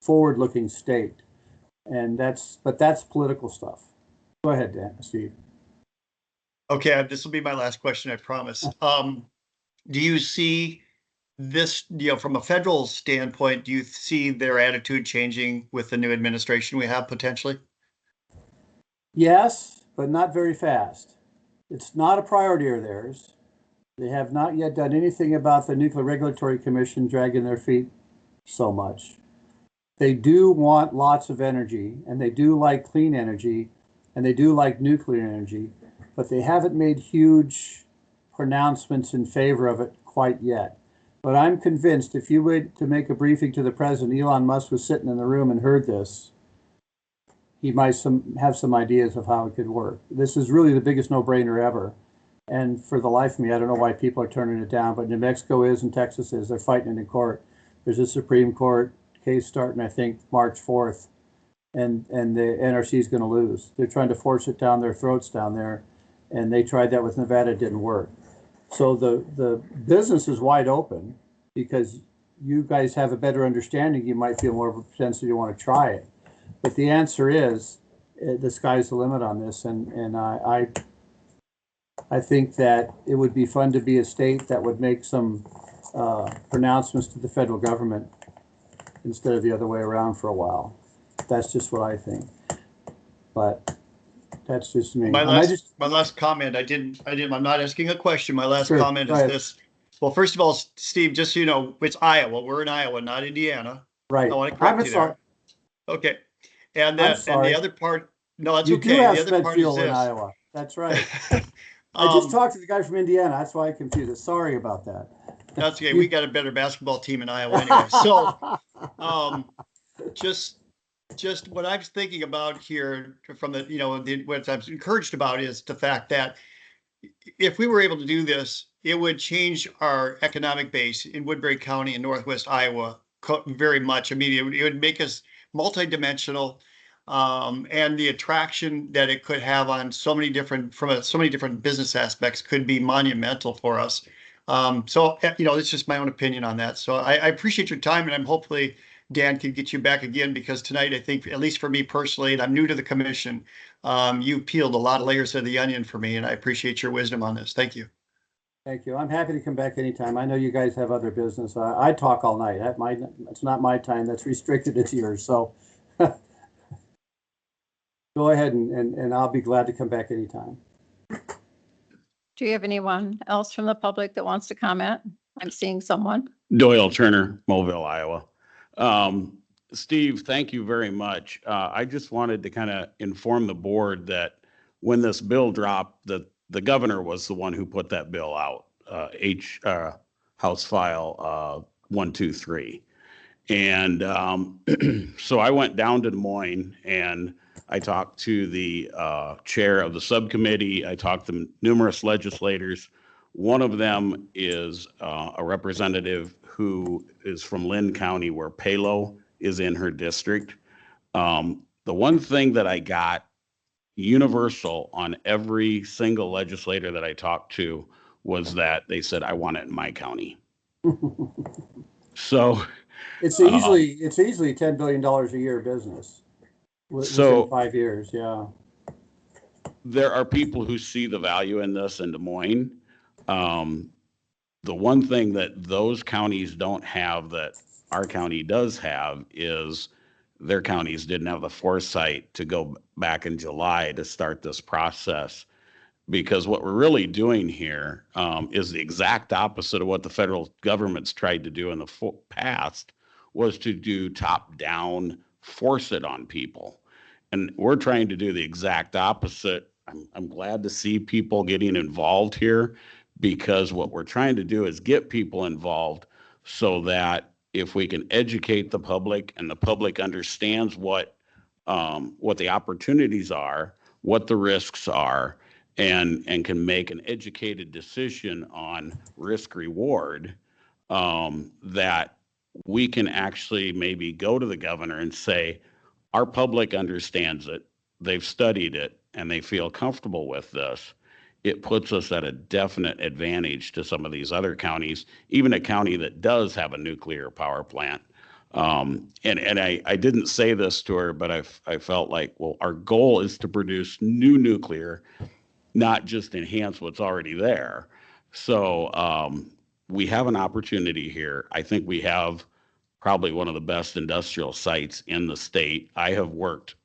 forward-looking state. And that's political stuff. Go ahead, Dan, Steve. Okay, this will be my last question, I promise. Do you see this, from a federal standpoint, do you see their attitude changing with the new administration we have potentially? Yes, but not very fast. It's not a priority of theirs. They have not yet done anything about the Nuclear Regulatory Commission dragging their feet so much. They do want lots of energy, and they do like clean energy, and they do like nuclear energy, but they haven't made huge pronouncements in favor of it quite yet. But I'm convinced if you were to make a briefing to the president, Elon Musk was sitting in the room and heard this, he might have some ideas of how it could work. This is really the biggest no-brainer ever. And for the life of me, I don't know why people are turning it down, but New Mexico is and Texas is. They're fighting it in court. There's a Supreme Court case starting, I think, March 4th, and the NRC is going to lose. They're trying to force it down their throats down there, and they tried that with Nevada. It didn't work. So the business is wide open because you guys have a better understanding. You might feel more of a propensity to want to try it. But the answer is the sky's the limit on this. And I think that it would be fun to be a state that would make some pronouncements to the federal government instead of the other way around for a while. That's just what I think. But that's just me. My last comment, I'm not asking a question. My last comment is this. Well, first of all, Steve, just so you know, it's Iowa. We're in Iowa, not Indiana. Right. I want to correct you there. Okay. And the other part, no, that's okay. You do have the other spent part fuel is in this. Iowa. That's right. I just talked to the guy from Indiana. That's why I confused it. Sorry about that. That's okay. We got a better basketball team in Iowa anyway. So, just what I'm thinking about here from what I'm encouraged about is the fact that, if we were able to do this, it would change our economic base in Woodbury County and Northwest Iowa very much. I mean, it would make us multidimensional, and the attraction that it could have on so many different business aspects could be monumental for us. So it's just my own opinion on that. So I appreciate your time, and I'm hopefully Dan can get you back again, because tonight, I think, at least for me personally, and I'm new to the commission, you peeled a lot of layers of the onion for me, and I appreciate your wisdom on this. Thank you. Thank you. I'm happy to come back anytime. I know you guys have other business. I talk all night. It's not my time. That's restricted. It's yours. So go ahead and I'll be glad to come back anytime. Do you have anyone else from the public that wants to comment? I'm seeing someone. Doyle Turner, Mobile, Iowa. Steve, thank you very much. I just wanted to kind of inform the board that when this bill dropped, the governor was the one who put that bill out, House File 123. And so I went down to Des Moines and I talked to the chair of the subcommittee. I talked to numerous legislators. One of them is a representative who is from Lynn County, where Palo is in her district. The one thing that I got universal on every single legislator that I talked to was that they said, I want it in my county. So it's easily $10 billion a year business within 5 years. Yeah. There are people who see the value in this in Des Moines. The one thing that those counties don't have that our county does have is their counties didn't have the foresight to go back in July to start this process. Because what we're really doing here is the exact opposite of what the federal government's tried to do in the past, was to do top-down, force it on people. And we're trying to do the exact opposite. I'm glad to see people getting involved here, because what we're trying to do is get people involved so that if we can educate the public and the public understands what the opportunities are, what the risks are, and can make an educated decision on risk reward, that we can actually maybe go to the governor and say, our public understands it, they've studied it, and they feel comfortable with this. It puts us at a definite advantage to some of these other counties, even a county that does have a nuclear power plant. And I didn't say this to her, but I felt like, well, our goal is to produce new nuclear, not just enhance what's already there. So we have an opportunity here. I think we have probably one of the best industrial sites in the state. I have worked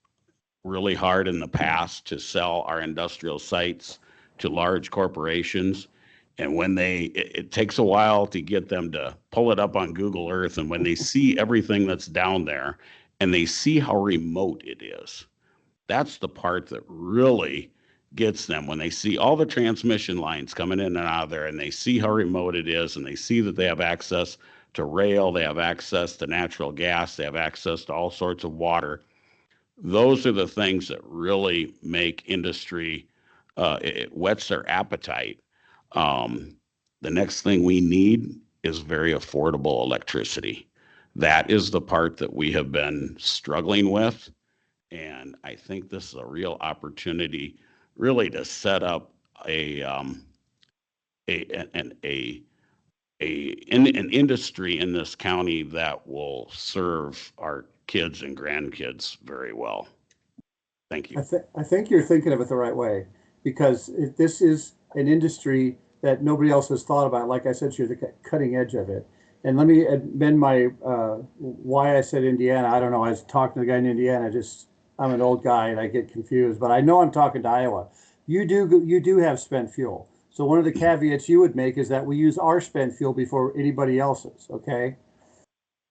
really hard in the past to sell our industrial sites to large corporations. And when it takes a while to get them to pull it up on Google Earth. And when they see everything that's down there and they see how remote it is, that's the part that really gets them. When they see all the transmission lines coming in and out of there, and they see how remote it is, and they see that they have access to rail, they have access to natural gas, they have access to all sorts of water. Those are the things that really make industry, it whets their appetite. The next thing we need is very affordable electricity. That is the part that we have been struggling with. And I think this is a real opportunity really to set up an industry in this county that will serve our kids and grandkids very well. Thank you. I think you're thinking of it the right way, because this is an industry that nobody else has thought about. Like I said, you're the cutting edge of it. And let me amend my why I said Indiana. I don't know. I was talking to the guy in Indiana. I'm an old guy and I get confused, but I know I'm talking to Iowa. You do have spent fuel. So one of the caveats you would make is that we use our spent fuel before anybody else's. Okay.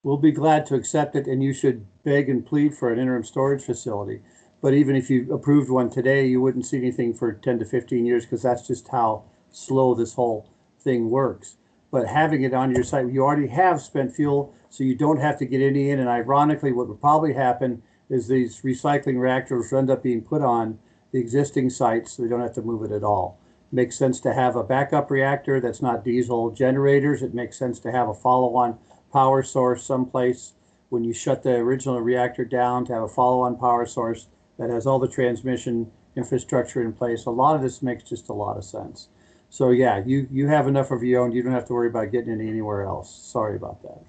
We'll be glad to accept it, and you should beg and plead for an interim storage facility. But even if you approved one today, you wouldn't see anything for 10 to 15 years, because that's just how slow this whole thing works. But having it on your site, you already have spent fuel, so you don't have to get any in. And ironically, what would probably happen is these recycling reactors end up being put on the existing sites, so they don't have to move it at all. Makes sense to have a backup reactor that's not diesel generators. It makes sense to have a follow-on power source someplace when you shut the original reactor down, to have a follow-on power source that has all the transmission infrastructure in place. A lot of this makes just a lot of sense. So yeah, you have enough of your own. You don't have to worry about getting it anywhere else. Sorry about that.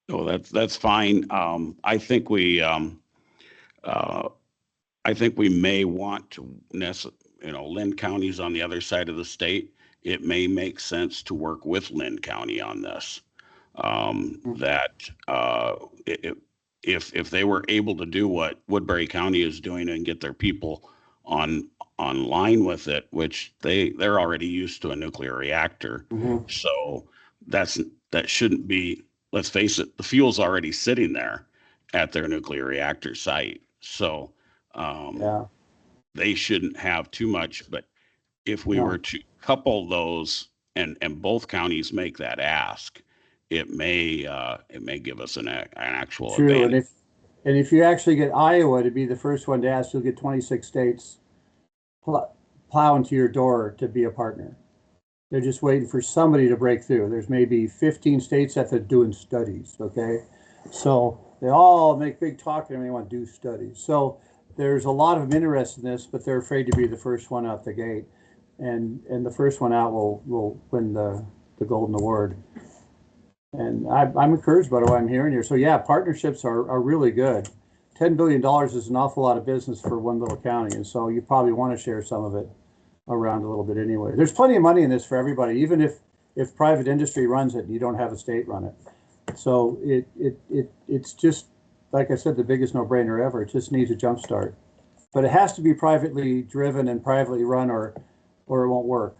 Oh, that's fine. I think we may want to Lynn County's on the other side of the state. It may make sense to work with Lynn County on this. If they were able to do what Woodbury County is doing and get their people online with it, which they're already used to a nuclear reactor. So that shouldn't be, let's face it, the fuel's already sitting there at their nuclear reactor site. So Yeah. they shouldn't have too much, but if we No. were to couple those and both counties make that ask, it may give us an actual True, advantage. and if you actually get Iowa to be the first one to ask, you'll get 26 states plowing to your door to be a partner. They're just waiting for somebody to break through. There's maybe 15 states that are doing studies, okay? So they all make big talk and they want to do studies. So there's a lot of them interested in this, but they're afraid to be the first one out the gate. And the first one out will win the golden award. And I'm encouraged by what I'm hearing here. So yeah, partnerships are really good. $10 billion is an awful lot of business for one little county. And so you probably want to share some of it around a little bit anyway. There's plenty of money in this for everybody, even if private industry runs it and you don't have a state run it. So it's just, like I said, the biggest no-brainer ever. It just needs a jump start. But it has to be privately driven and privately run or it won't work.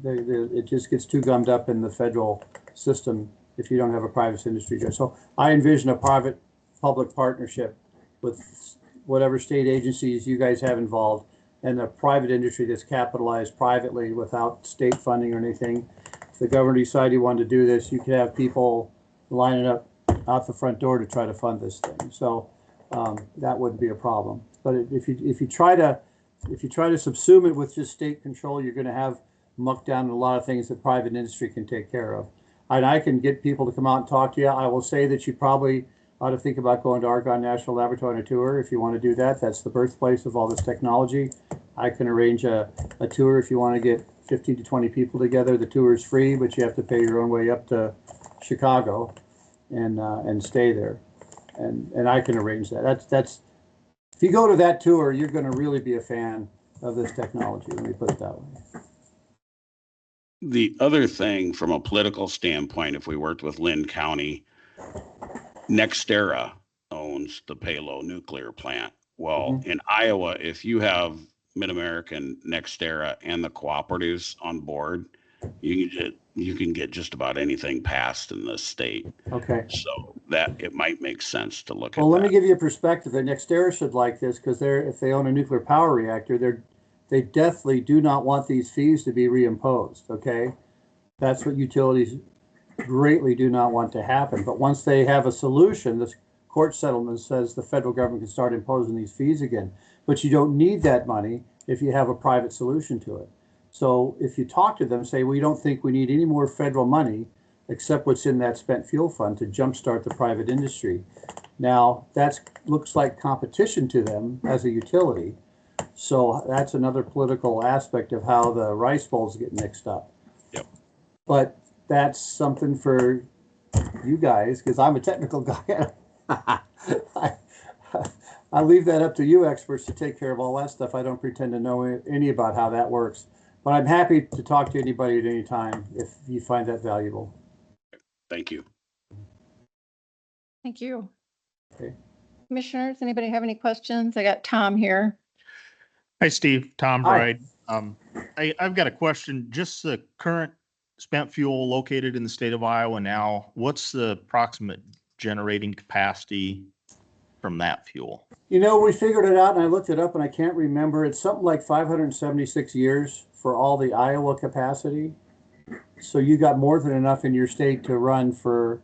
It just gets too gummed up in the federal system if you don't have a private industry. So I envision a private-public partnership with whatever state agencies you guys have involved and the private industry that's capitalized privately without state funding or anything. If the government decided you wanted to do this, you could have people lining up out the front door to try to fund this thing. So that wouldn't be a problem. But if you try to subsume it with just state control, you're going to have mucked down a lot of things that private industry can take care of. And I can get people to come out and talk to you. I will say that you probably ought to think about going to Argonne National Laboratory on a tour if you want to do that. That's the birthplace of all this technology. I can arrange a tour if you want to get 15 to 20 people together. The tour is free, but you have to pay your own way up to Chicago and stay there. And I can arrange that. That's if you go to that tour, you're going to really be a fan of this technology. Let me put it that way. The other thing from a political standpoint, if we worked with Lynn County, NextEra owns the Palo nuclear plant. Well, in Iowa, if you have Mid-American, NextEra, and the cooperatives on board, you can get just about anything passed in this state. Okay. So that it might make sense to look at. Well, let me give you a perspective. The NextEra should like this because if they own a nuclear power reactor, they definitely do not want these fees to be reimposed. Okay, that's what utilities greatly do not want to happen. But once they have a solution, this court settlement says the federal government can start imposing these fees again. But you don't need that money if you have a private solution to it. So if you talk to them, say, we don't think we need any more federal money except what's in that spent fuel fund to jumpstart the private industry. Now, that looks like competition to them as a utility. So that's another political aspect of how the rice bowls get mixed up. Yep. But that's something for you guys, because I'm a technical guy. I leave that up to you experts to take care of all that stuff. I don't pretend to know any about how that works. But I'm happy to talk to anybody at any time if you find that valuable. Thank you. Thank you. Okay. Commissioners, anybody have any questions? I got Tom here. Hi, Steve. Tom Hi. Bride. I've got a question. Just the current spent fuel located in the state of Iowa now, what's the approximate generating capacity from that fuel? You know, we figured it out and I looked it up and I can't remember. It's something like 576 years for all the Iowa capacity. So you got more than enough in your state to run for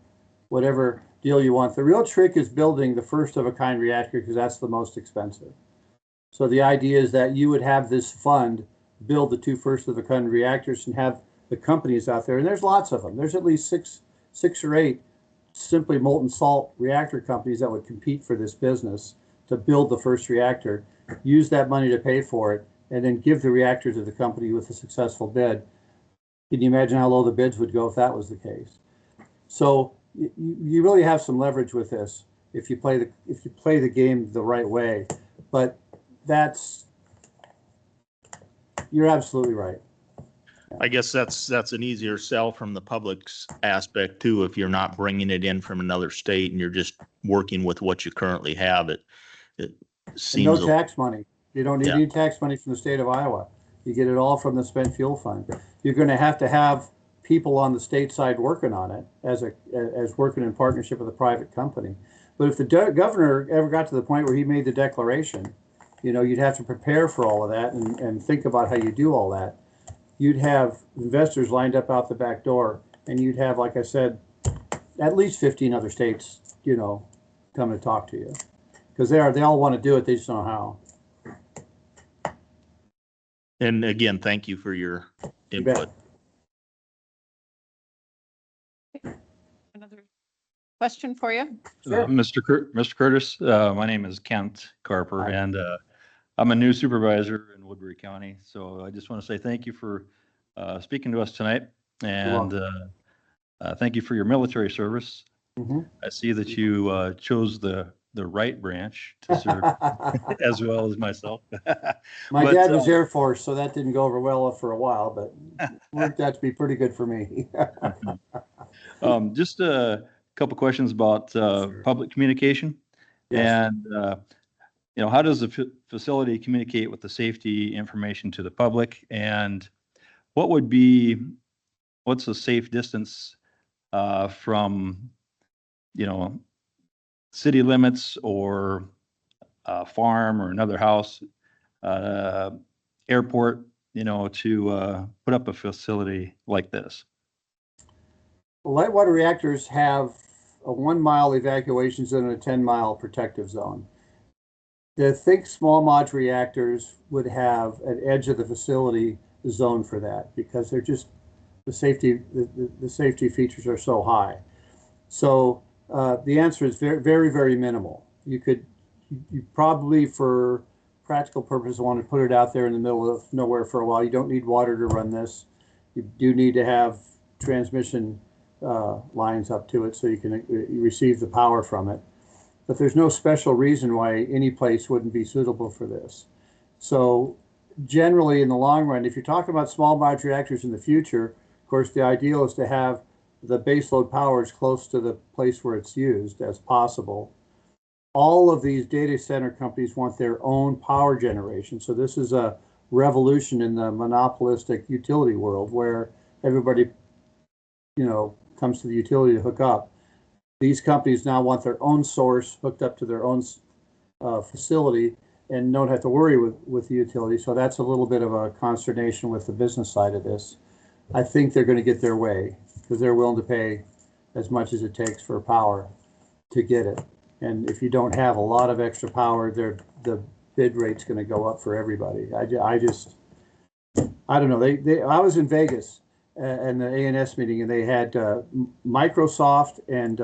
whatever deal you want. The real trick is building the first of a kind reactor because that's the most expensive. So the idea is that you would have this fund build the 2 first of a kind reactors and have the companies out there, and there's lots of them. There's at least six or eight simply molten salt reactor companies that would compete for this business to build the first reactor, use that money to pay for it, and then give the reactor to the company with a successful bid. Can you imagine how low the bids would go if that was the case? So you really have some leverage with this if you play the game the right way. But you're absolutely right. I guess that's an easier sell from the public's aspect too. If you're not bringing it in from another state and you're just working with what you currently have, it And seems. no tax money. You don't need Yeah. any tax money from the state of Iowa. You get it all from the spent fuel fund. You're going to have people on the state side working on it as working in partnership with a private company. But if the governor ever got to the point where he made the declaration, you'd have to prepare for all of that and think about how you do all that. You'd have investors lined up out the back door, and you'd have, like I said, at least 15 other states, come to talk to you, because they all want to do it. They just don't know how. And again, thank you for your You bet. input. Another question for you? Sure. Mr. Curtis, my name is Kent Carper, Hi. and I'm a new supervisor in Woodbury County. So I just want to say thank you for speaking to us tonight, and thank you for your military service. Mhm. I see that you chose the right branch to serve as well as myself. My But, dad was Air Force, so that didn't go over well for a while, but worked out to be pretty good for me. Just a couple questions about Sure. public communication. Yes. And how does the facility communicate with the safety information to the public? And what's a safe distance from, city limits or a farm or another house, airport, to put up a facility like this? Light water reactors have a 1-mile evacuation zone and a 10-mile protective zone. Think small modular reactors would have an edge of the facility zone for that, because they're just the safety features are so high. So the answer is very, very, very minimal. You probably, for practical purposes, want to put it out there in the middle of nowhere for a while. You don't need water to run this. You do need to have transmission lines up to it so you can receive the power from it. But there's no special reason why any place wouldn't be suitable for this. So generally, in the long run, if you're talking about small modular reactors in the future, of course, the ideal is to have the baseload power as close to the place where it's used as possible. All of these data center companies want their own power generation. So this is a revolution in the monopolistic utility world where everybody, comes to the utility to hook up. These companies now want their own source hooked up to their own facility and don't have to worry with the utility. So that's a little bit of a consternation with the business side of this. I think they're going to get their way because they're willing to pay as much as it takes for power to get it. And if you don't have a lot of extra power, the bid rate's going to go up for everybody. I don't know. I was in Vegas and the ANS meeting, and they had Microsoft and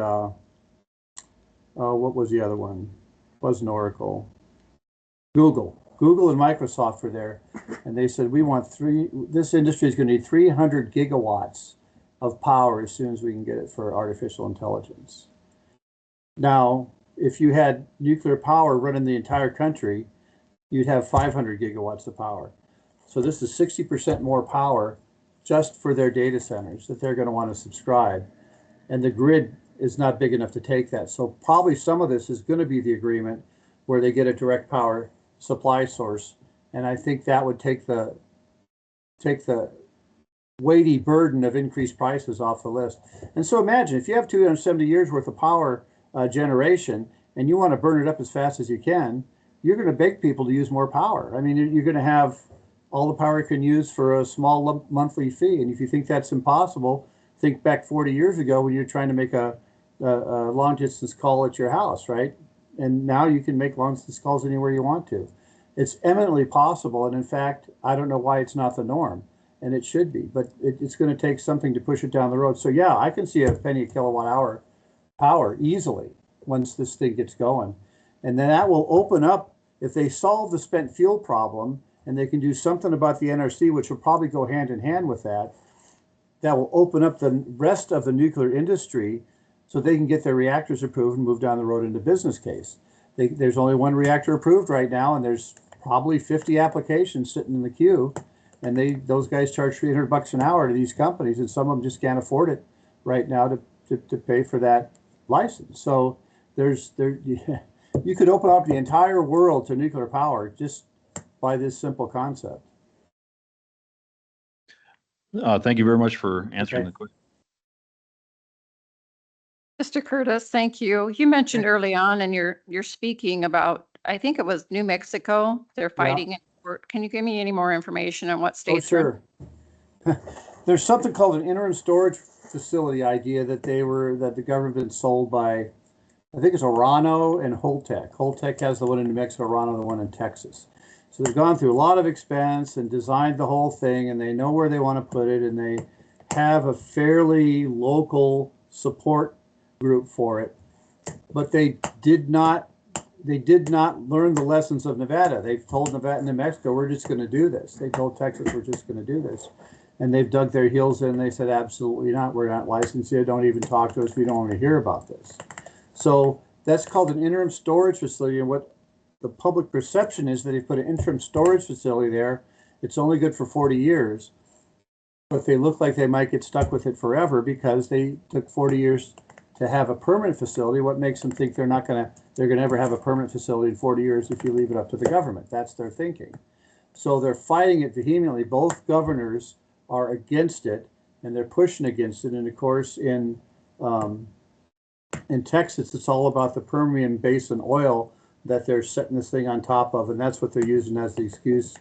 what was the other one? It wasn't Oracle. Google and Microsoft were there, and they said this industry is going to need 300 gigawatts of power as soon as we can get it for artificial intelligence. Now, if you had nuclear power running the entire country, you'd have 500 gigawatts of power. So this is 60% more power just for their data centers that they're going to want to subscribe. And the grid is not big enough to take that. So probably some of this is going to be the agreement where they get a direct power supply source. And I think that would take the weighty burden of increased prices off the list. And so imagine if you have 270 years worth of power generation and you want to burn it up as fast as you can, you're going to beg people to use more power. I mean, you're going to have all the power you can use for a small monthly fee. And if you think that's impossible, think back 40 years ago when you're trying to make a long distance call at your house, right? And now you can make long distance calls anywhere you want to. It's eminently possible, and in fact, I don't know why it's not the norm, and it should be, but it's going to take something to push it down the road. So yeah, I can see a penny a kilowatt hour power easily once this thing gets going. And then that will open up, if they solve the spent fuel problem and they can do something about the NRC, which will probably go hand in hand with that, that will open up the rest of the nuclear industry so they can get their reactors approved and move down the road into business case. There's only one reactor approved right now, and there's probably 50 applications sitting in the queue. And those guys charge $300 an hour to these companies, and some of them just can't afford it right now to pay for that license. So you could open up the entire world to nuclear power just by this simple concept. Thank you very much for answering Okay. the question. Mr. Curtis, thank you. You mentioned early on in your speaking about, I think it was New Mexico, they're fighting in court. Can you give me any more information on what Oh, states? sure. There's something called an interim storage facility idea that the government sold by, I think it's Orano and Holtec. Holtec has the one in New Mexico, Orano the one in Texas. So they've gone through a lot of expense and designed the whole thing, and they know where they want to put it, and they have a fairly local support group for it. But they did not learn the lessons of Nevada. They've told Nevada and New Mexico, we're just going to do this. They told Texas, we're just going to do this. And they've dug their heels in. They said, absolutely not. We're not licensed here. Don't even talk to us. We don't want to hear about this. So that's called an interim storage facility. And what the public perception is that they put an interim storage facility there. It's only good for 40 years. But they look like they might get stuck with it forever because they took 40 years to have a permanent facility. What makes them think they're going to ever have a permanent facility in 40 years if you leave it up to the government? That's their thinking. So they're fighting it vehemently. Both governors are against it, and they're pushing against it. And of course, in Texas, it's all about the Permian Basin oil that they're setting this thing on top of, and that's what they're using as the excuse.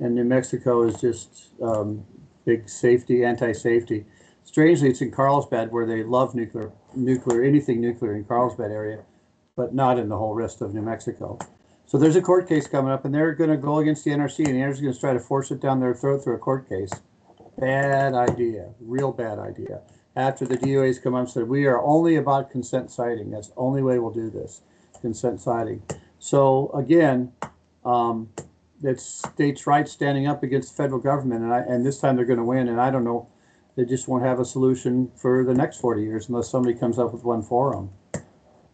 And New Mexico is just big safety, anti-safety. Strangely, it's in Carlsbad where they love nuclear, anything nuclear in Carlsbad area, but not in the whole rest of New Mexico. So there's a court case coming up, and they're going to go against the NRC, and the NRC is going to try to force it down their throat through a court case. Bad idea, real bad idea. After the DOA's come up and said, we are only about consent citing. That's the only way we'll do this, consent citing. So again, it's states' rights standing up against the federal government, and this time they're going to win. And I don't know, they just won't have a solution for the next 40 years unless somebody comes up with one for them.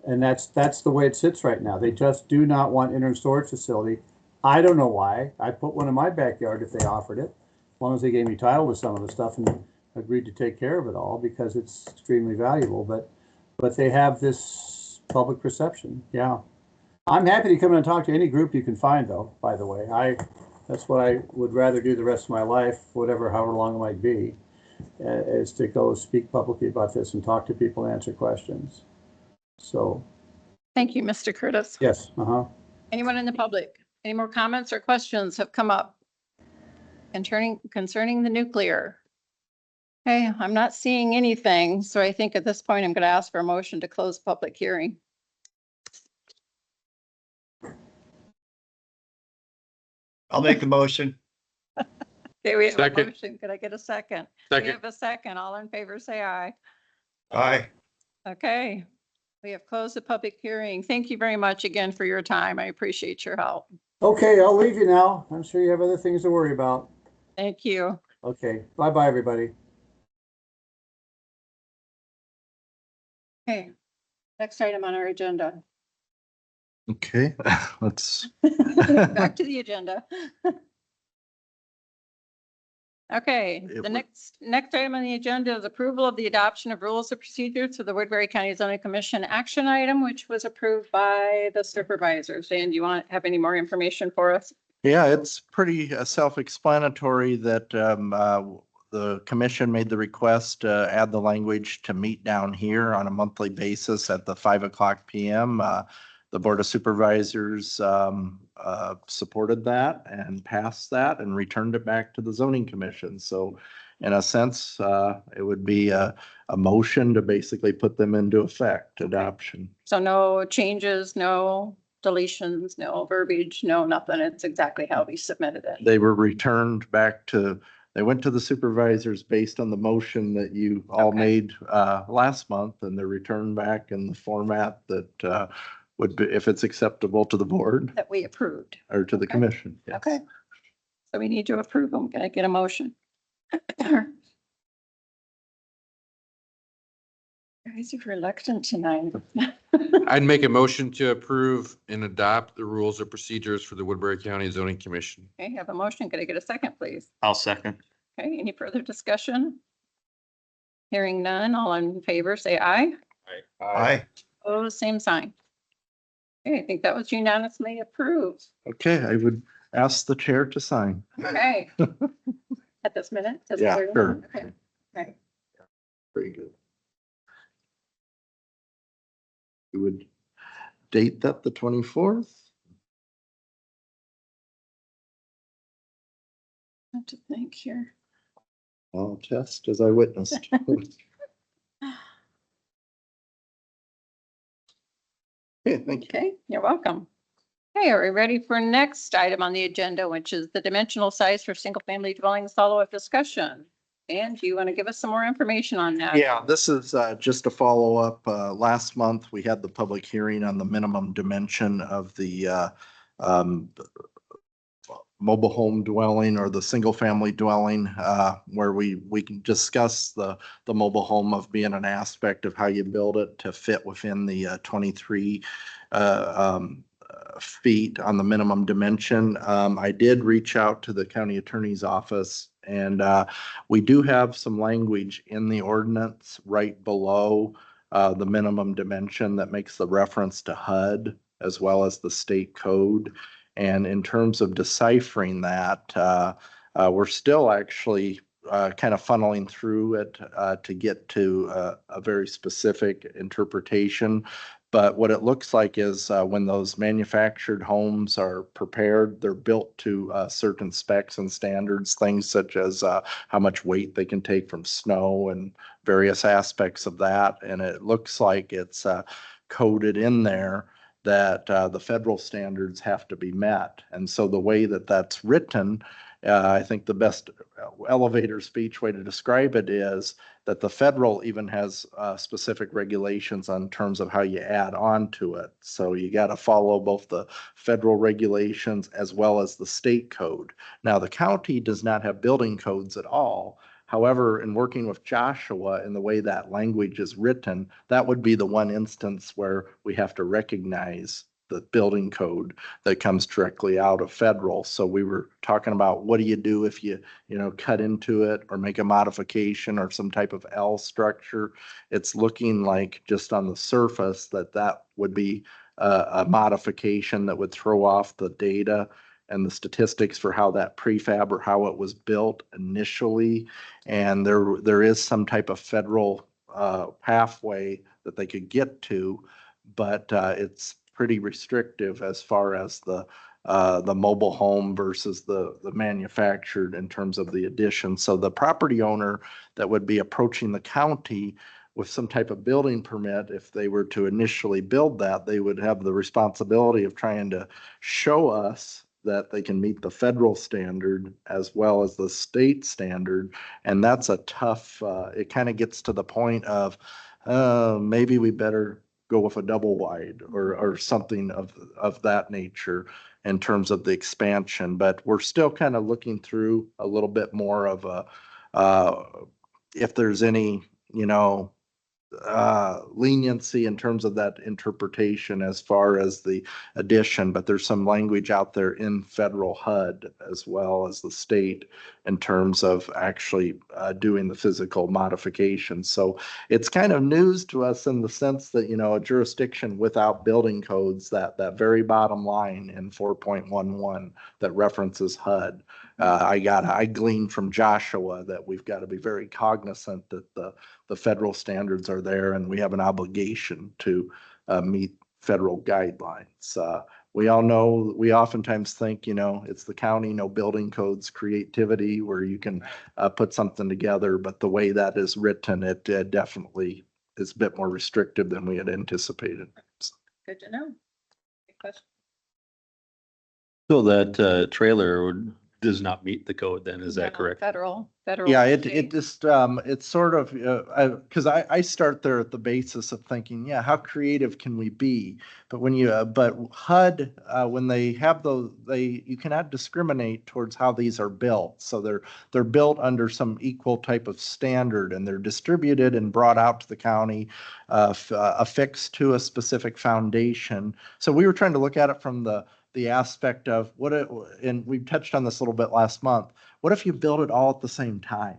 And that's the way it sits right now. They just do not want interim storage facility. I don't know why. I'd put one in my backyard if they offered it, as long as they gave me title to some of the stuff and agreed to take care of it all, because it's extremely valuable. But they have this public perception. Yeah. I'm happy to come in and talk to any group you can find, though, by the way. That's what I would rather do the rest of my life, however long it might be, is to go speak publicly about this and talk to people and answer questions. So. Thank you, Mr. Curtis. Yes. Anyone in the public? Any more comments or questions have come up concerning the nuclear? Okay, I'm not seeing anything, so I think at this point I'm going to ask for a motion to close public hearing. I'll make the motion. Okay, we have a Second. motion. Could I get a second? We Second. have a second. All in favor, say aye. Aye. Okay, we have closed the public hearing. Thank you very much again for your time. I appreciate your help. Okay, I'll leave you now. I'm sure you have other things to worry about. Thank you. Okay, bye-bye, everybody. Okay, next item on our agenda. Okay, let's. Back to the agenda. Okay, It the would- next item on the agenda is approval of the adoption of rules of procedure to the Woodbury County Zoning Commission action item, which was approved by the supervisors. And do you have any more information for us? Yeah, it's pretty self-explanatory that the commission made the request to add the language to meet down here on a monthly basis at the 5:00 PM. The Board of Supervisors supported that and passed that and returned it back to the zoning commission. So in a sense, it would be a motion to basically put them into effect, adoption. So no changes, no deletions, no verbiage, no nothing. It's exactly how we submitted it. They were returned back to, they went to the supervisors based on the motion that you all Okay. made last month, and they're returned back in the format that would be, if it's acceptable to the board That we approved. or to the Okay. commission. Yes. Okay. So we need to approve them. Can I get a motion? Guys are reluctant tonight. I'd make a motion to approve and adopt the rules of procedures for the Woodbury County Zoning Commission. Okay, have a motion. Could I get a second, please? I'll second. Okay, any further discussion? Hearing none, all in favor, say aye. Aye. Oh, same sign. Okay, I think that was unanimously approved. Okay, I would ask the chair to sign. Okay. At this minute? Does it Yeah, clear? sure. Okay. Okay. Very good. We would date that the 24th. I have to think here. I'll test as I witnessed. Okay, thank you. Okay, you're welcome. Okay, are we ready for next item on the agenda, which is the dimensional size for single-family dwellings follow-up discussion? And do you want to give us some more information on that? Yeah, this is just a follow-up. Last month, we had the public hearing on the minimum dimension of the mobile home dwelling or the single-family dwelling, where we can discuss the mobile home of being an aspect of how you build it to fit within the 23 feet on the minimum dimension. I did reach out to the county attorney's office, and we do have some language in the ordinance right below the minimum dimension that makes the reference to HUD as well as the state code. And in terms of deciphering that, we're still actually kind of funneling through it to get to a very specific interpretation. But what it looks like is when those manufactured homes are prepared, they're built to certain specs and standards, things such as how much weight they can take from snow and various aspects of that. And it looks like it's coded in there that the federal standards have to be met. And so the way that that's written, I think the best elevator speech way to describe it is that the federal even has specific regulations on terms of how you add on to it. So you got to follow both the federal regulations as well as the state code. Now, the county does not have building codes at all. However, in working with Joshua and the way that language is written, that would be the one instance where we have to recognize the building code that comes directly out of federal. So we were talking about what do you do if you cut into it or make a modification or some type of L structure. It's looking like just on the surface that would be a modification that would throw off the data and the statistics for how that prefab or how it was built initially. And there is some type of federal pathway that they could get to, but it's pretty restrictive as far as the mobile home versus the manufactured in terms of the addition. So the property owner that would be approaching the county with some type of building permit, if they were to initially build that, they would have the responsibility of trying to show us that they can meet the federal standard as well as the state standard. And that's a tough, it kind of gets to the point of maybe we better go with a double wide or something of that nature in terms of the expansion. But we're still kind of looking through a little bit more of if there's any, leniency in terms of that interpretation as far as the addition, but there's some language out there in federal HUD as well as the state in terms of actually doing the physical modification. So it's kind of news to us in the sense that, a jurisdiction without building codes, that very bottom line in 4.11 that references HUD. I gleaned from Joshua that we've got to be very cognizant that the federal standards are there and we have an obligation to meet federal guidelines. We all know, we oftentimes think, it's the county, no building codes, creativity where you can put something together, but the way that is written, it definitely is a bit more restrictive than we had anticipated. Good to know. question? So that trailer does not meet the code then, is that No, correct? Federal. Yeah, it state. just, it's sort of, because I start there at the basis of thinking, yeah, how creative can we be? But when you, but HUD, when they have those, you cannot discriminate towards how these are built. So they're built under some equal type of standard, and they're distributed and brought out to the county, affixed to a specific foundation. So we were trying to look at it from the aspect of what it, and we touched on this a little bit last month. What if you build it all at the same time?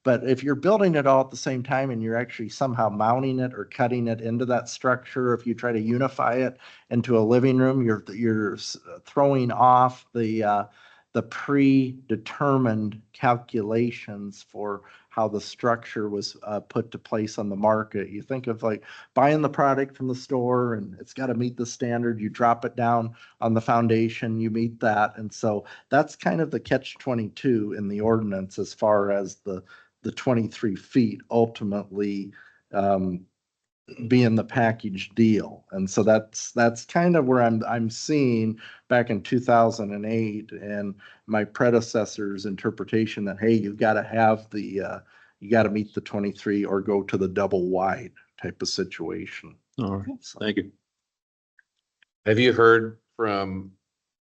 But if you're building it all at the same time and you're actually somehow mounting it or cutting it into that structure, if you try to unify it into a living room, you're throwing off the predetermined calculations for how the structure was put to place on the market. You think of like buying the product from the store and it's got to meet the standard. You drop it down on the foundation, you meet that. And so that's kind of the catch-22 in the ordinance as far as the 23 feet ultimately being the package deal. And so that's kind of where I'm seeing back in 2008 and my predecessor's interpretation that, hey, you've got to have you got to meet the 23 or go to the double wide type of situation. All right, So, thank you. Have you heard from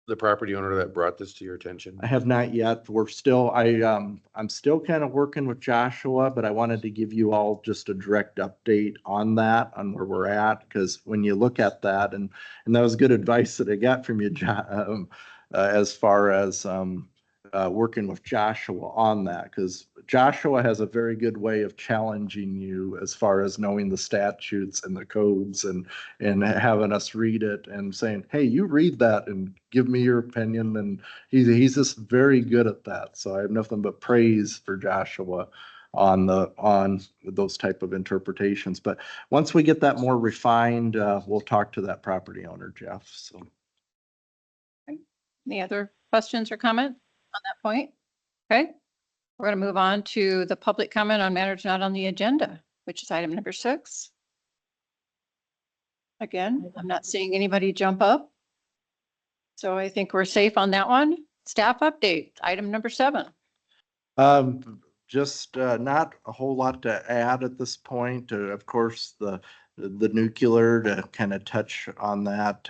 the property owner that brought this to your attention? I have not yet. We're still, I'm still kind of working with Joshua, but I wanted to give you all just a direct update on that, on where we're at. Because when you look at that, and that was good advice that I got from you, as far as working with Joshua on that, because Joshua has a very good way of challenging you as far as knowing the statutes and the codes and having us read it and saying, hey, you read that and give me your opinion. And he's just very good at that. So I have nothing but praise for Joshua on those type of interpretations. But once we get that more refined, we'll talk to that property owner, Jeff. So. Any other questions or comments on that point? Okay, we're going to move on to the public comment on matters not on the agenda, which is item number 6. Again, I'm not seeing anybody jump up. So I think we're safe on that one. Staff update, item number 7. Just not a whole lot to add at this point. Of course, the nuclear, to kind of touch on that.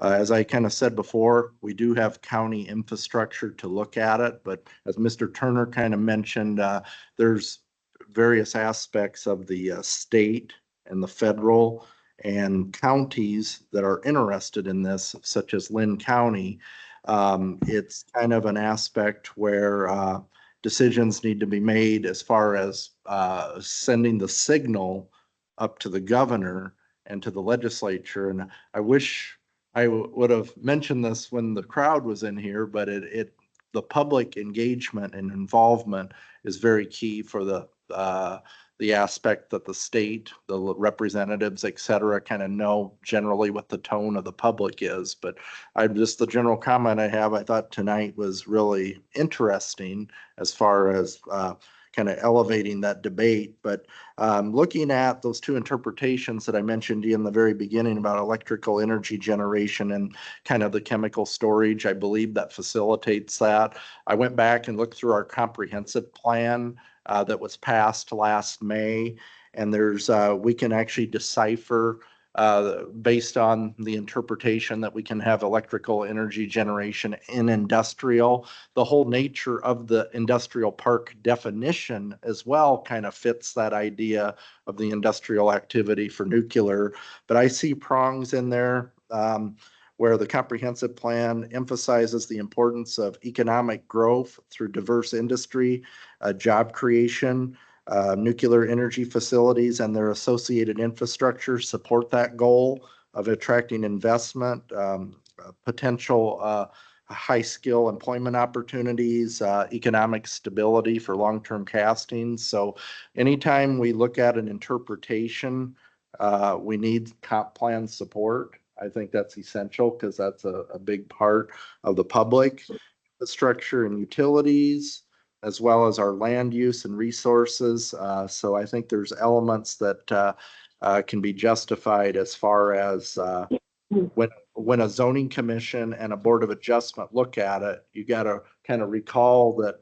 As I kind of said before, we do have county infrastructure to look at it, but as Mr. Turner kind of mentioned, there's various aspects of the state and the federal and counties that are interested in this, such as Lynn County. It's kind of an aspect where decisions need to be made as far as sending the signal up to the governor and to the legislature. And I wish I would have mentioned this when the crowd was in here, but the public engagement and involvement is very key for the aspect that the state, the representatives, et cetera, kind of know generally what the tone of the public is. But the general comment I have, I thought tonight was really interesting as far as kind of elevating that debate. But looking at those two interpretations that I mentioned in the very beginning about electrical energy generation and kind of the chemical storage, I believe that facilitates that. I went back and looked through our comprehensive plan that was passed last May, and we can actually decipher based on the interpretation that we can have electrical energy generation in industrial. The whole nature of the industrial park definition as well kind of fits that idea of the industrial activity for nuclear. But I see prongs in there where the comprehensive plan emphasizes the importance of economic growth through diverse industry, job creation, nuclear energy facilities and their associated infrastructure support that goal of attracting investment, potential high skill employment opportunities, economic stability for long-term castings. So anytime we look at an interpretation, we need comp plan support. I think that's essential because that's a big part of the public infrastructure and utilities, as well as our land use and resources. So I think there's elements that can be justified as far as when when a zoning commission and a board of adjustment look at it, you got to kind of recall that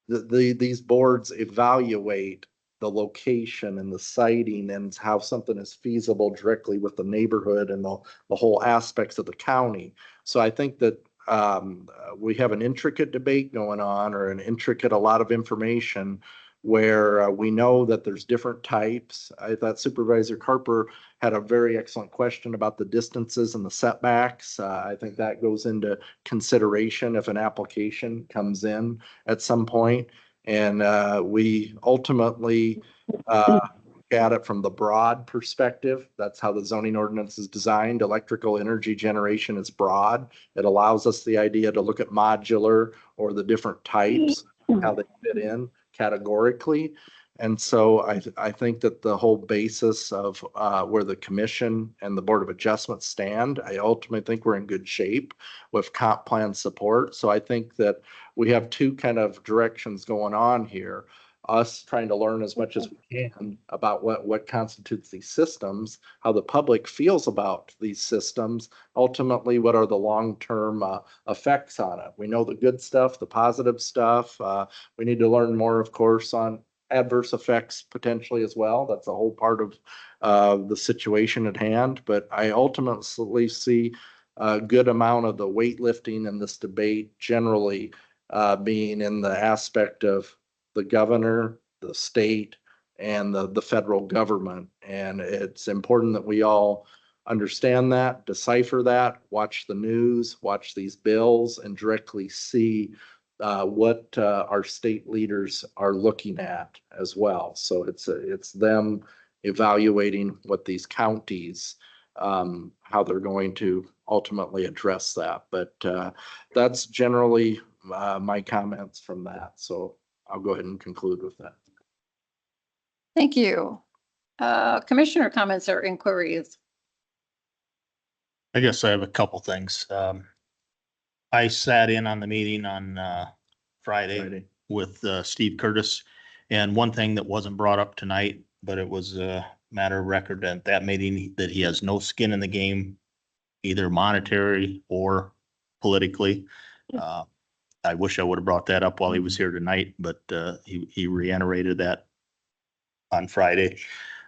these boards evaluate the location and the siting and how something is feasible directly with the neighborhood and the whole aspects of the county. So I think that we have an intricate debate going on, or an intricate, a lot of information where we know that there's different types. I thought Supervisor Carper had a very excellent question about the distances and the setbacks. I think that goes into consideration if an application comes in at some point. And we ultimately at it from the broad perspective. That's how the zoning ordinance is designed. Electrical energy generation is broad. It allows us the idea to look at modular or the different types, how they fit in categorically. And so I think that the whole basis of where the commission and the Board of Adjustment stand, I ultimately think we're in good shape with comp plan support. So I think that we have two kind of directions going on here. Us trying to learn as much as we can about what constitutes these systems, how the public feels about these systems, ultimately what are the long-term effects on it. We know the good stuff, the positive stuff. We need to learn more, of course, on adverse effects potentially as well. That's a whole part of the situation at hand. But I ultimately see a good amount of the weightlifting in this debate generally being in the aspect of the governor, the state, and the federal government. And it's important that we all understand that, decipher that, watch the news, watch these bills, and directly see what our state leaders are looking at as well. So it's them evaluating what these counties, how they're going to ultimately address that. But that's generally my comments from that. So I'll go ahead and conclude with that. Thank you. Commissioner comments or inquiries? I guess I have a couple things. I sat in on the meeting on Friday with Steve Curtis. And one thing that wasn't brought up tonight, but it was a matter of record at that meeting, that he has no skin in the game, either monetary or politically. I wish I would have brought that up while he was here tonight, but he reiterated that on Friday.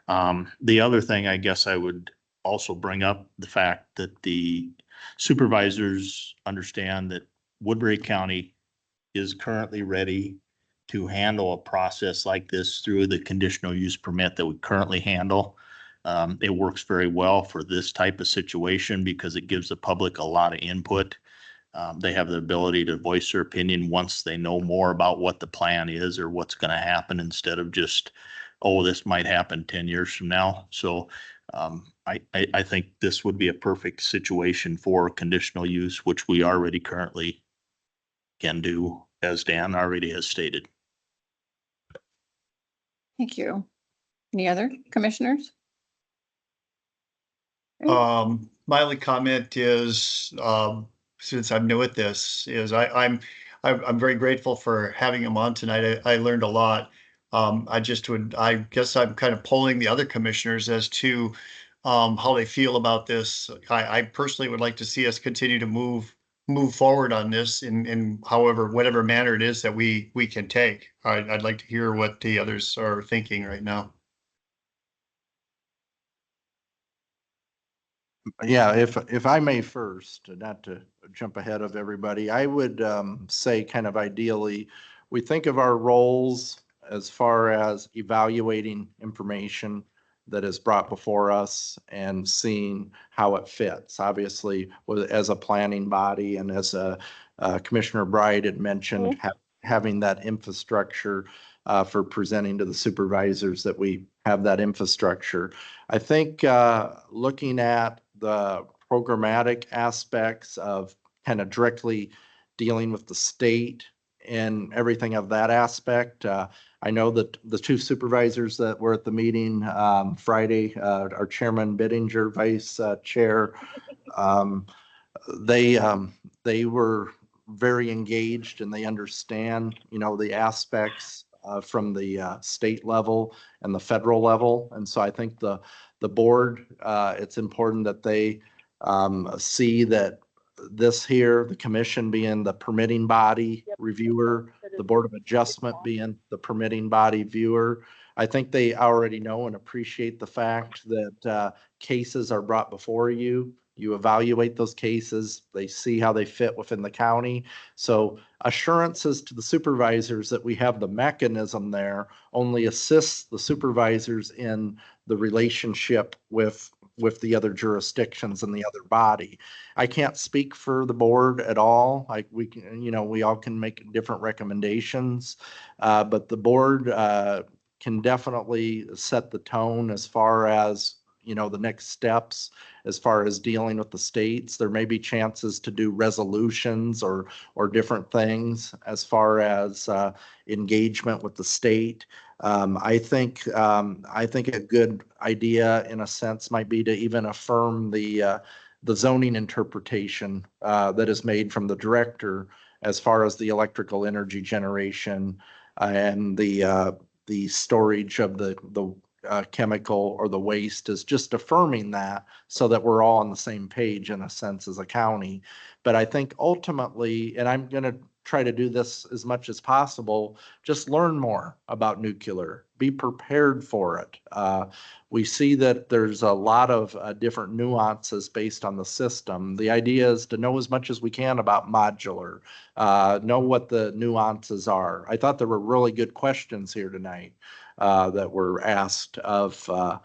The other thing, I guess I would also bring up the fact that the supervisors understand that Woodbury County is currently ready to handle a process like this through the conditional use permit that we currently handle. It works very well for this type of situation because it gives the public a lot of input. They have the ability to voice their opinion once they know more about what the plan is or what's going to happen, instead of just, oh, this might happen 10 years from now. So I think this would be a perfect situation for conditional use, which we already currently can do, as Dan already has stated. Thank you. Any other commissioners? My only comment is, since I'm new at this, is I'm very grateful for having him on tonight. I learned a lot. I guess I'm kind of polling the other commissioners as to how they feel about this. I personally would like to see us continue to move forward on this in whatever manner it is that we can take. I'd like to hear what the others are thinking right now. Yeah, if I may first, not to jump ahead of everybody, I would say kind of ideally, we think of our roles as far as evaluating information that is brought before us and seeing how it fits. Obviously, as a planning body and as Commissioner Bride had mentioned, having that infrastructure for presenting to the supervisors, that we have that infrastructure. I think looking at the programmatic aspects of kind of directly dealing with the state and everything of that aspect. I know that the two supervisors that were at the meeting Friday, our Chairman Bittinger, Vice Chair, they were very engaged and they understand, the aspects from the state level and the federal level. And so I think the board, it's important that they see that this here, the commission being the permitting body reviewer, the Board of Adjustment being the permitting body viewer. I think they already know and appreciate the fact that cases are brought before you. You evaluate those cases, they see how they fit within the county. So assurances to the supervisors that we have the mechanism there only assists the supervisors in the relationship with the other jurisdictions and the other body. I can't speak for the board at all. Like we can, we all can make different recommendations, but the board can definitely set the tone as far as, the next steps, as far as dealing with the states. There may be chances to do resolutions or different things as far as engagement with the state. I think a good idea in a sense might be to even affirm the zoning interpretation that is made from the director as far as the electrical energy generation and the storage of the chemical or the waste, is just affirming that so that we're all on the same page in a sense as a county. But I think ultimately, and I'm going to try to do this as much as possible, just learn more about nuclear, be prepared for it. We see that there's a lot of different nuances based on the system. The idea is to know as much as we can about modular, know what the nuances are. I thought there were really good questions here tonight that were asked of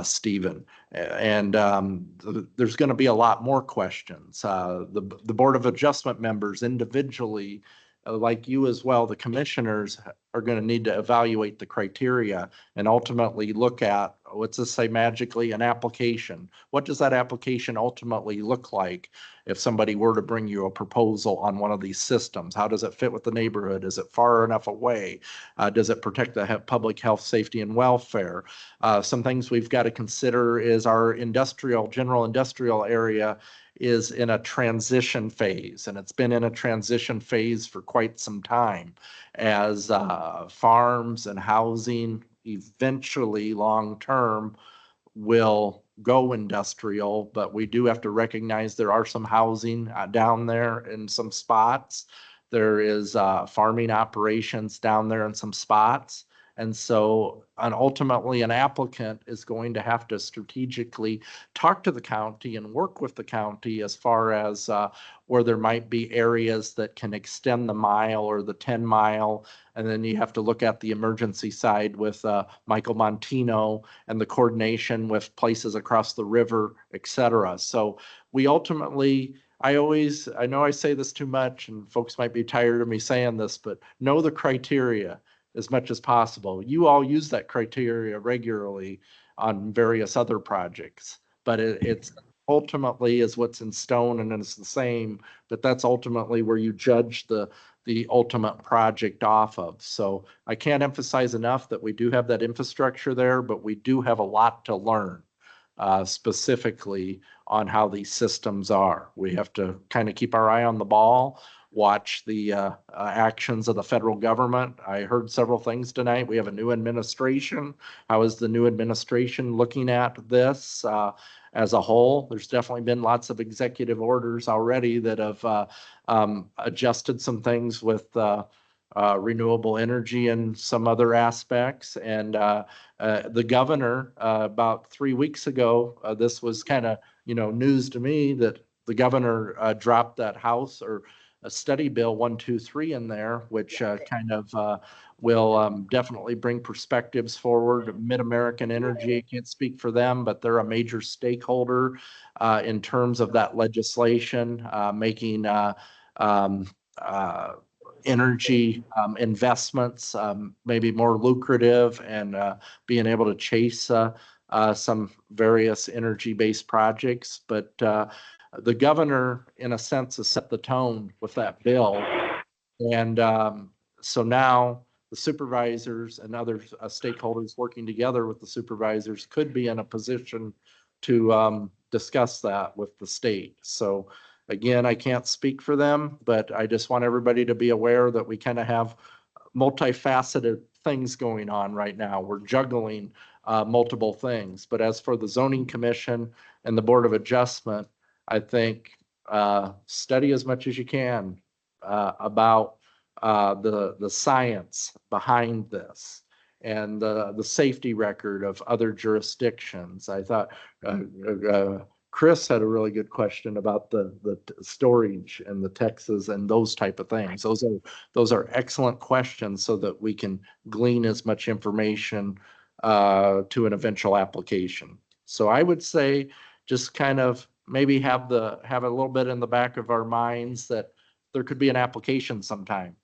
Stephen. And there's going to be a lot more questions. The Board of Adjustment members individually, like you as well, the commissioners are going to need to evaluate the criteria and ultimately look at, what's this say magically, an application. What does that application ultimately look like if somebody were to bring you a proposal on one of these systems? How does it fit with the neighborhood? Is it far enough away? Does it protect the public health, safety, and welfare? Some things we've got to consider is our general industrial area is in a transition phase, and it's been in a transition phase for quite some time as farms and housing eventually long-term will go industrial, but we do have to recognize there are some housing down there in some spots. There is farming operations down there in some spots. And so ultimately an applicant is going to have to strategically talk to the county and work with the county as far as where there might be areas that can extend the mile or the 10 mile. And then you have to look at the emergency side with Michael Montino and the coordination with places across the river, et cetera. So we ultimately, I know I say this too much and folks might be tired of me saying this, but know the criteria as much as possible. You all use that criteria regularly on various other projects, but it's ultimately is what's in stone and it's the same, but that's ultimately where you judge the ultimate project off of. So I can't emphasize enough that we do have that infrastructure there, but we do have a lot to learn specifically on how these systems are. We have to kind of keep our eye on the ball, watch the actions of the federal government. I heard several things tonight. We have a new administration. How is the new administration looking at this as a whole? There's definitely been lots of executive orders already that have adjusted some things with renewable energy and some other aspects. And the governor, about 3 weeks ago, this was kind of, news to me that the governor dropped that House or a study bill 123 in there, which kind of will definitely bring perspectives forward. Mid-American Energy, I can't speak for them, but they're a major stakeholder in terms of that legislation, making energy investments maybe more lucrative and being able to chase some various energy-based projects. But the governor, in a sense, has set the tone with that bill. And so now the supervisors and other stakeholders working together with the supervisors could be in a position to discuss that with the state. So again, I can't speak for them, but I just want everybody to be aware that we kind of have multifaceted things going on right now. We're juggling multiple things. But as for the zoning commission and the Board of Adjustment, I think, study as much as you can, about, the science behind this and the safety record of other jurisdictions. I thought, Chris had a really good question about the storage and the Texas and those type of things. Those are excellent questions so that we can glean as much information to an eventual application. So I would say just kind of maybe have a little bit in the back of our minds that there could be an application sometime.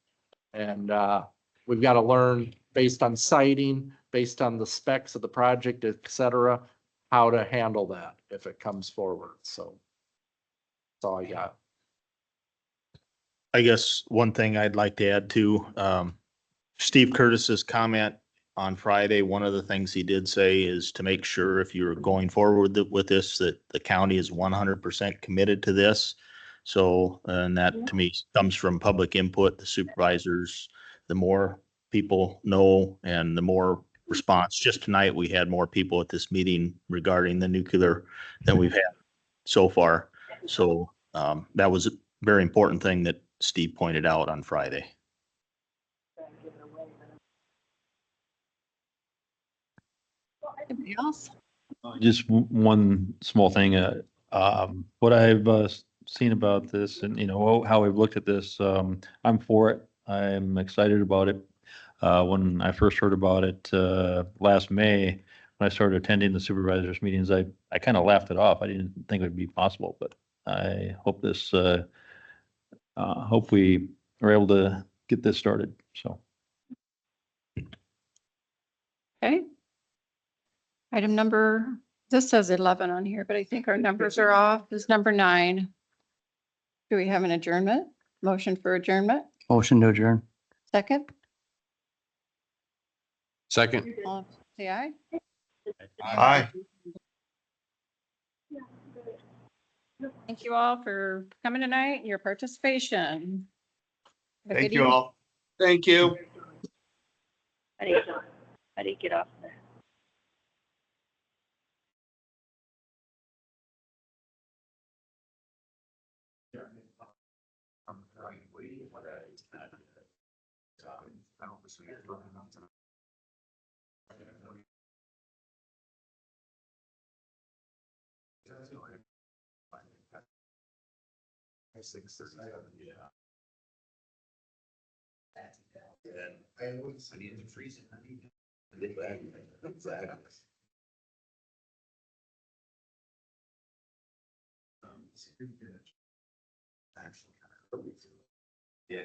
And we've got to learn based on siting, based on the specs of the project, et cetera, how to handle that if it comes forward. So that's all I got. I guess one thing I'd like to add to, Steve Curtis's comment on Friday, one of the things he did say is to make sure if you're going forward with this, that the county is 100% committed to this. So, and that to me comes from public input, the supervisors, the more people know and the more response. Just tonight, we had more people at this meeting regarding the nuclear than we've had so far. So that was a very important thing that Steve pointed out on Friday. Anybody else? Just one small thing, what I've seen about this and, how we've looked at this, I'm for it. I'm excited about it. When I first heard about it last May, when I started attending the supervisors meetings, I kind of laughed it off. I didn't think it would be possible, but I hope hope we are able to get this started, so. Okay. Item number, this says 11 on here, but I think our numbers are off. This is number 9. Do we have an adjournment? Motion for adjournment? Motion to adjourn. Second? Second. All say aye. Aye. Thank you all for coming tonight, and your participation. Have a Thank good you evening. all. Thank you. How do you get off there? Yeah.